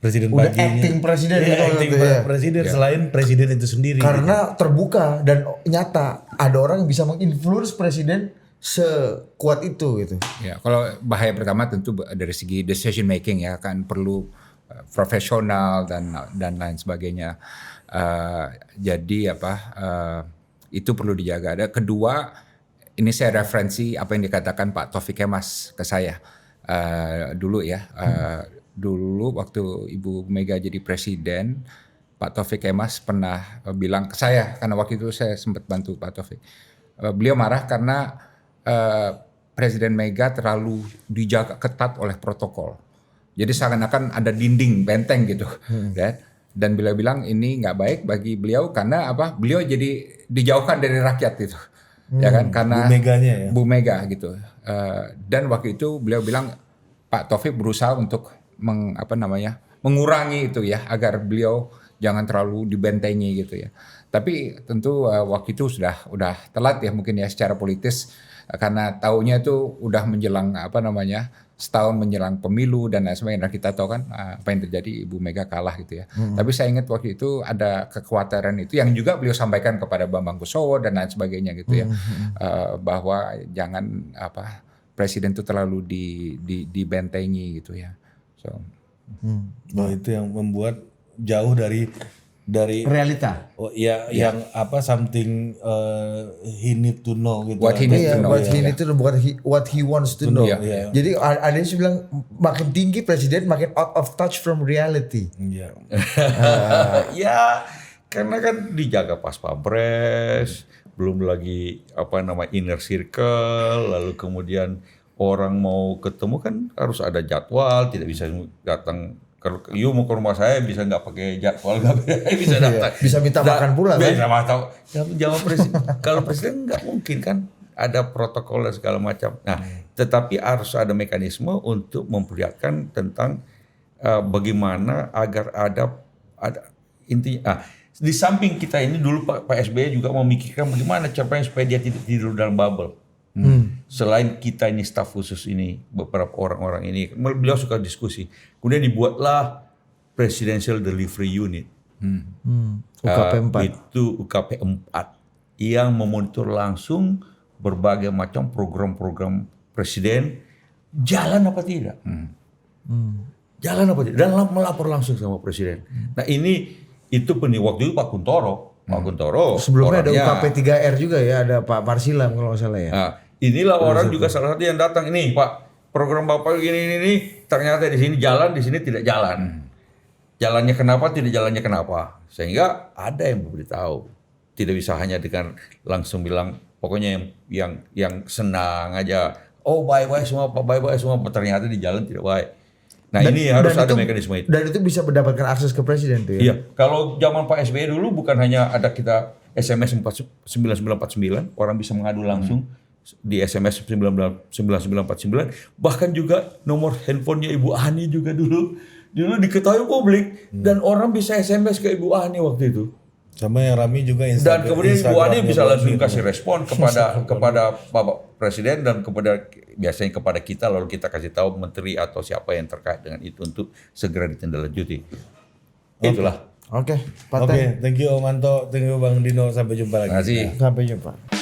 Presiden Udah paginya. acting presiden Iya, gitu, acting gitu ya. presiden selain presiden itu sendiri. Karena terbuka dan nyata ada orang yang bisa menginfluence presiden sekuat itu gitu. Ya, kalau bahaya pertama tentu dari segi decision making ya, kan perlu profesional dan lain sebagainya. Jadi itu perlu dijaga. Ada kedua, ini saya referensi apa yang dikatakan Pak Taufik Kemas ke saya dulu ya. Dulu waktu Ibu Mega jadi presiden, Pak Taufik Kemas pernah bilang ke saya, karena waktu itu saya sempat bantu Pak Taufik. Beliau marah karena Presiden Mega terlalu dijaga ketat oleh protokol. Jadi seakan-akan ada dinding benteng gitu, kan? Dan beliau bilang ini nggak baik bagi beliau karena beliau jadi dijauhkan dari rakyat gitu, ya kan? Karena Bu Meganya ya. Bu Mega gitu. Dan waktu itu beliau bilang Pak Taufik berusaha untuk mengurangi itu ya, agar beliau jangan terlalu dibentengi gitu ya. Tapi tentu waktu itu udah telat ya mungkin ya secara politis, karena taunya itu udah menjelang setahun menjelang pemilu dan lain sebagainya. Kita tahu kan apa yang terjadi, Ibu Mega kalah gitu ya. Tapi saya ingat waktu itu ada kekhawatiran itu yang juga beliau sampaikan kepada Bambang Kusowo dan lain sebagainya gitu ya, bahwa jangan presiden itu terlalu dibentengi gitu ya. So, Itu yang membuat jauh dari Realita. yang something he need to know gitu. What he need to Iya, know. what he need to know, bukan what he wants to know. Iya. Jadi ada yang bilang makin tinggi presiden makin out of touch from reality. Iya. Ya, karena kan dijaga pas pampres, belum lagi inner circle, lalu kemudian orang mau ketemu kan harus ada jadwal, tidak bisa datang. Kalau you mau ke rumah saya bisa nggak pakai jadwal, nggak bisa datang. Bisa minta makan pula kan? Bisa makan. Jawab presiden. Kalau presiden nggak mungkin kan, ada protokol dan segala macam. Nah, tetapi harus ada mekanisme untuk memperlihatkan tentang bagaimana agar ada intinya. Di samping kita ini dulu Pak SBY juga memikirkan bagaimana caranya supaya dia tidak tidur dalam bubble. Selain kita ini staf khusus ini, beberapa orang-orang ini, beliau suka diskusi. Kemudian dibuatlah Presidential Delivery Unit. UKP 4. Itu UKP 4 yang memonitor langsung berbagai macam program-program presiden jalan apa tidak. Jalan apa tidak, dan melapor langsung sama presiden. Nah itu penting. Waktu itu Pak Kuntoro. Sebelumnya ada orangnya. UKP 3R juga ya, ada Pak Marsilam kalau nggak salah ya. Nah, inilah orang juga salah satu yang datang. Ini Pak, program Bapak ini ternyata di sini jalan, di sini tidak jalan. Jalannya kenapa, tidak jalannya kenapa. Sehingga ada yang memberitahu. Tidak bisa hanya dengan langsung bilang, pokoknya yang senang aja. Oh baik-baik semua Pak, baik-baik semua. Ternyata di jalan tidak baik. Nah ini harus ada mekanisme itu. Dan itu bisa mendapatkan akses ke presiden tuh ya. Iya, kalau zaman Pak SBY dulu bukan hanya ada kita SMS 9949, orang bisa mengadu langsung di SMS 9949, bahkan juga nomor handphonenya Ibu Ani juga dulu diketahui publik dan orang bisa SMS ke Ibu Ani waktu itu. Sama yang rame juga Dan kemudian Ibu Ani bisa langsung gitu. kasih respon kepada Bapak Presiden dan biasanya kepada kita, lalu kita kasih tahu menteri atau siapa yang terkait dengan itu untuk segera ditindaklanjuti. Itulah. Oke, Pak Oke, Teh. thank you Om Anto, thank you Bang Dino, sampai jumpa lagi. Terima kasih. Sampai jumpa.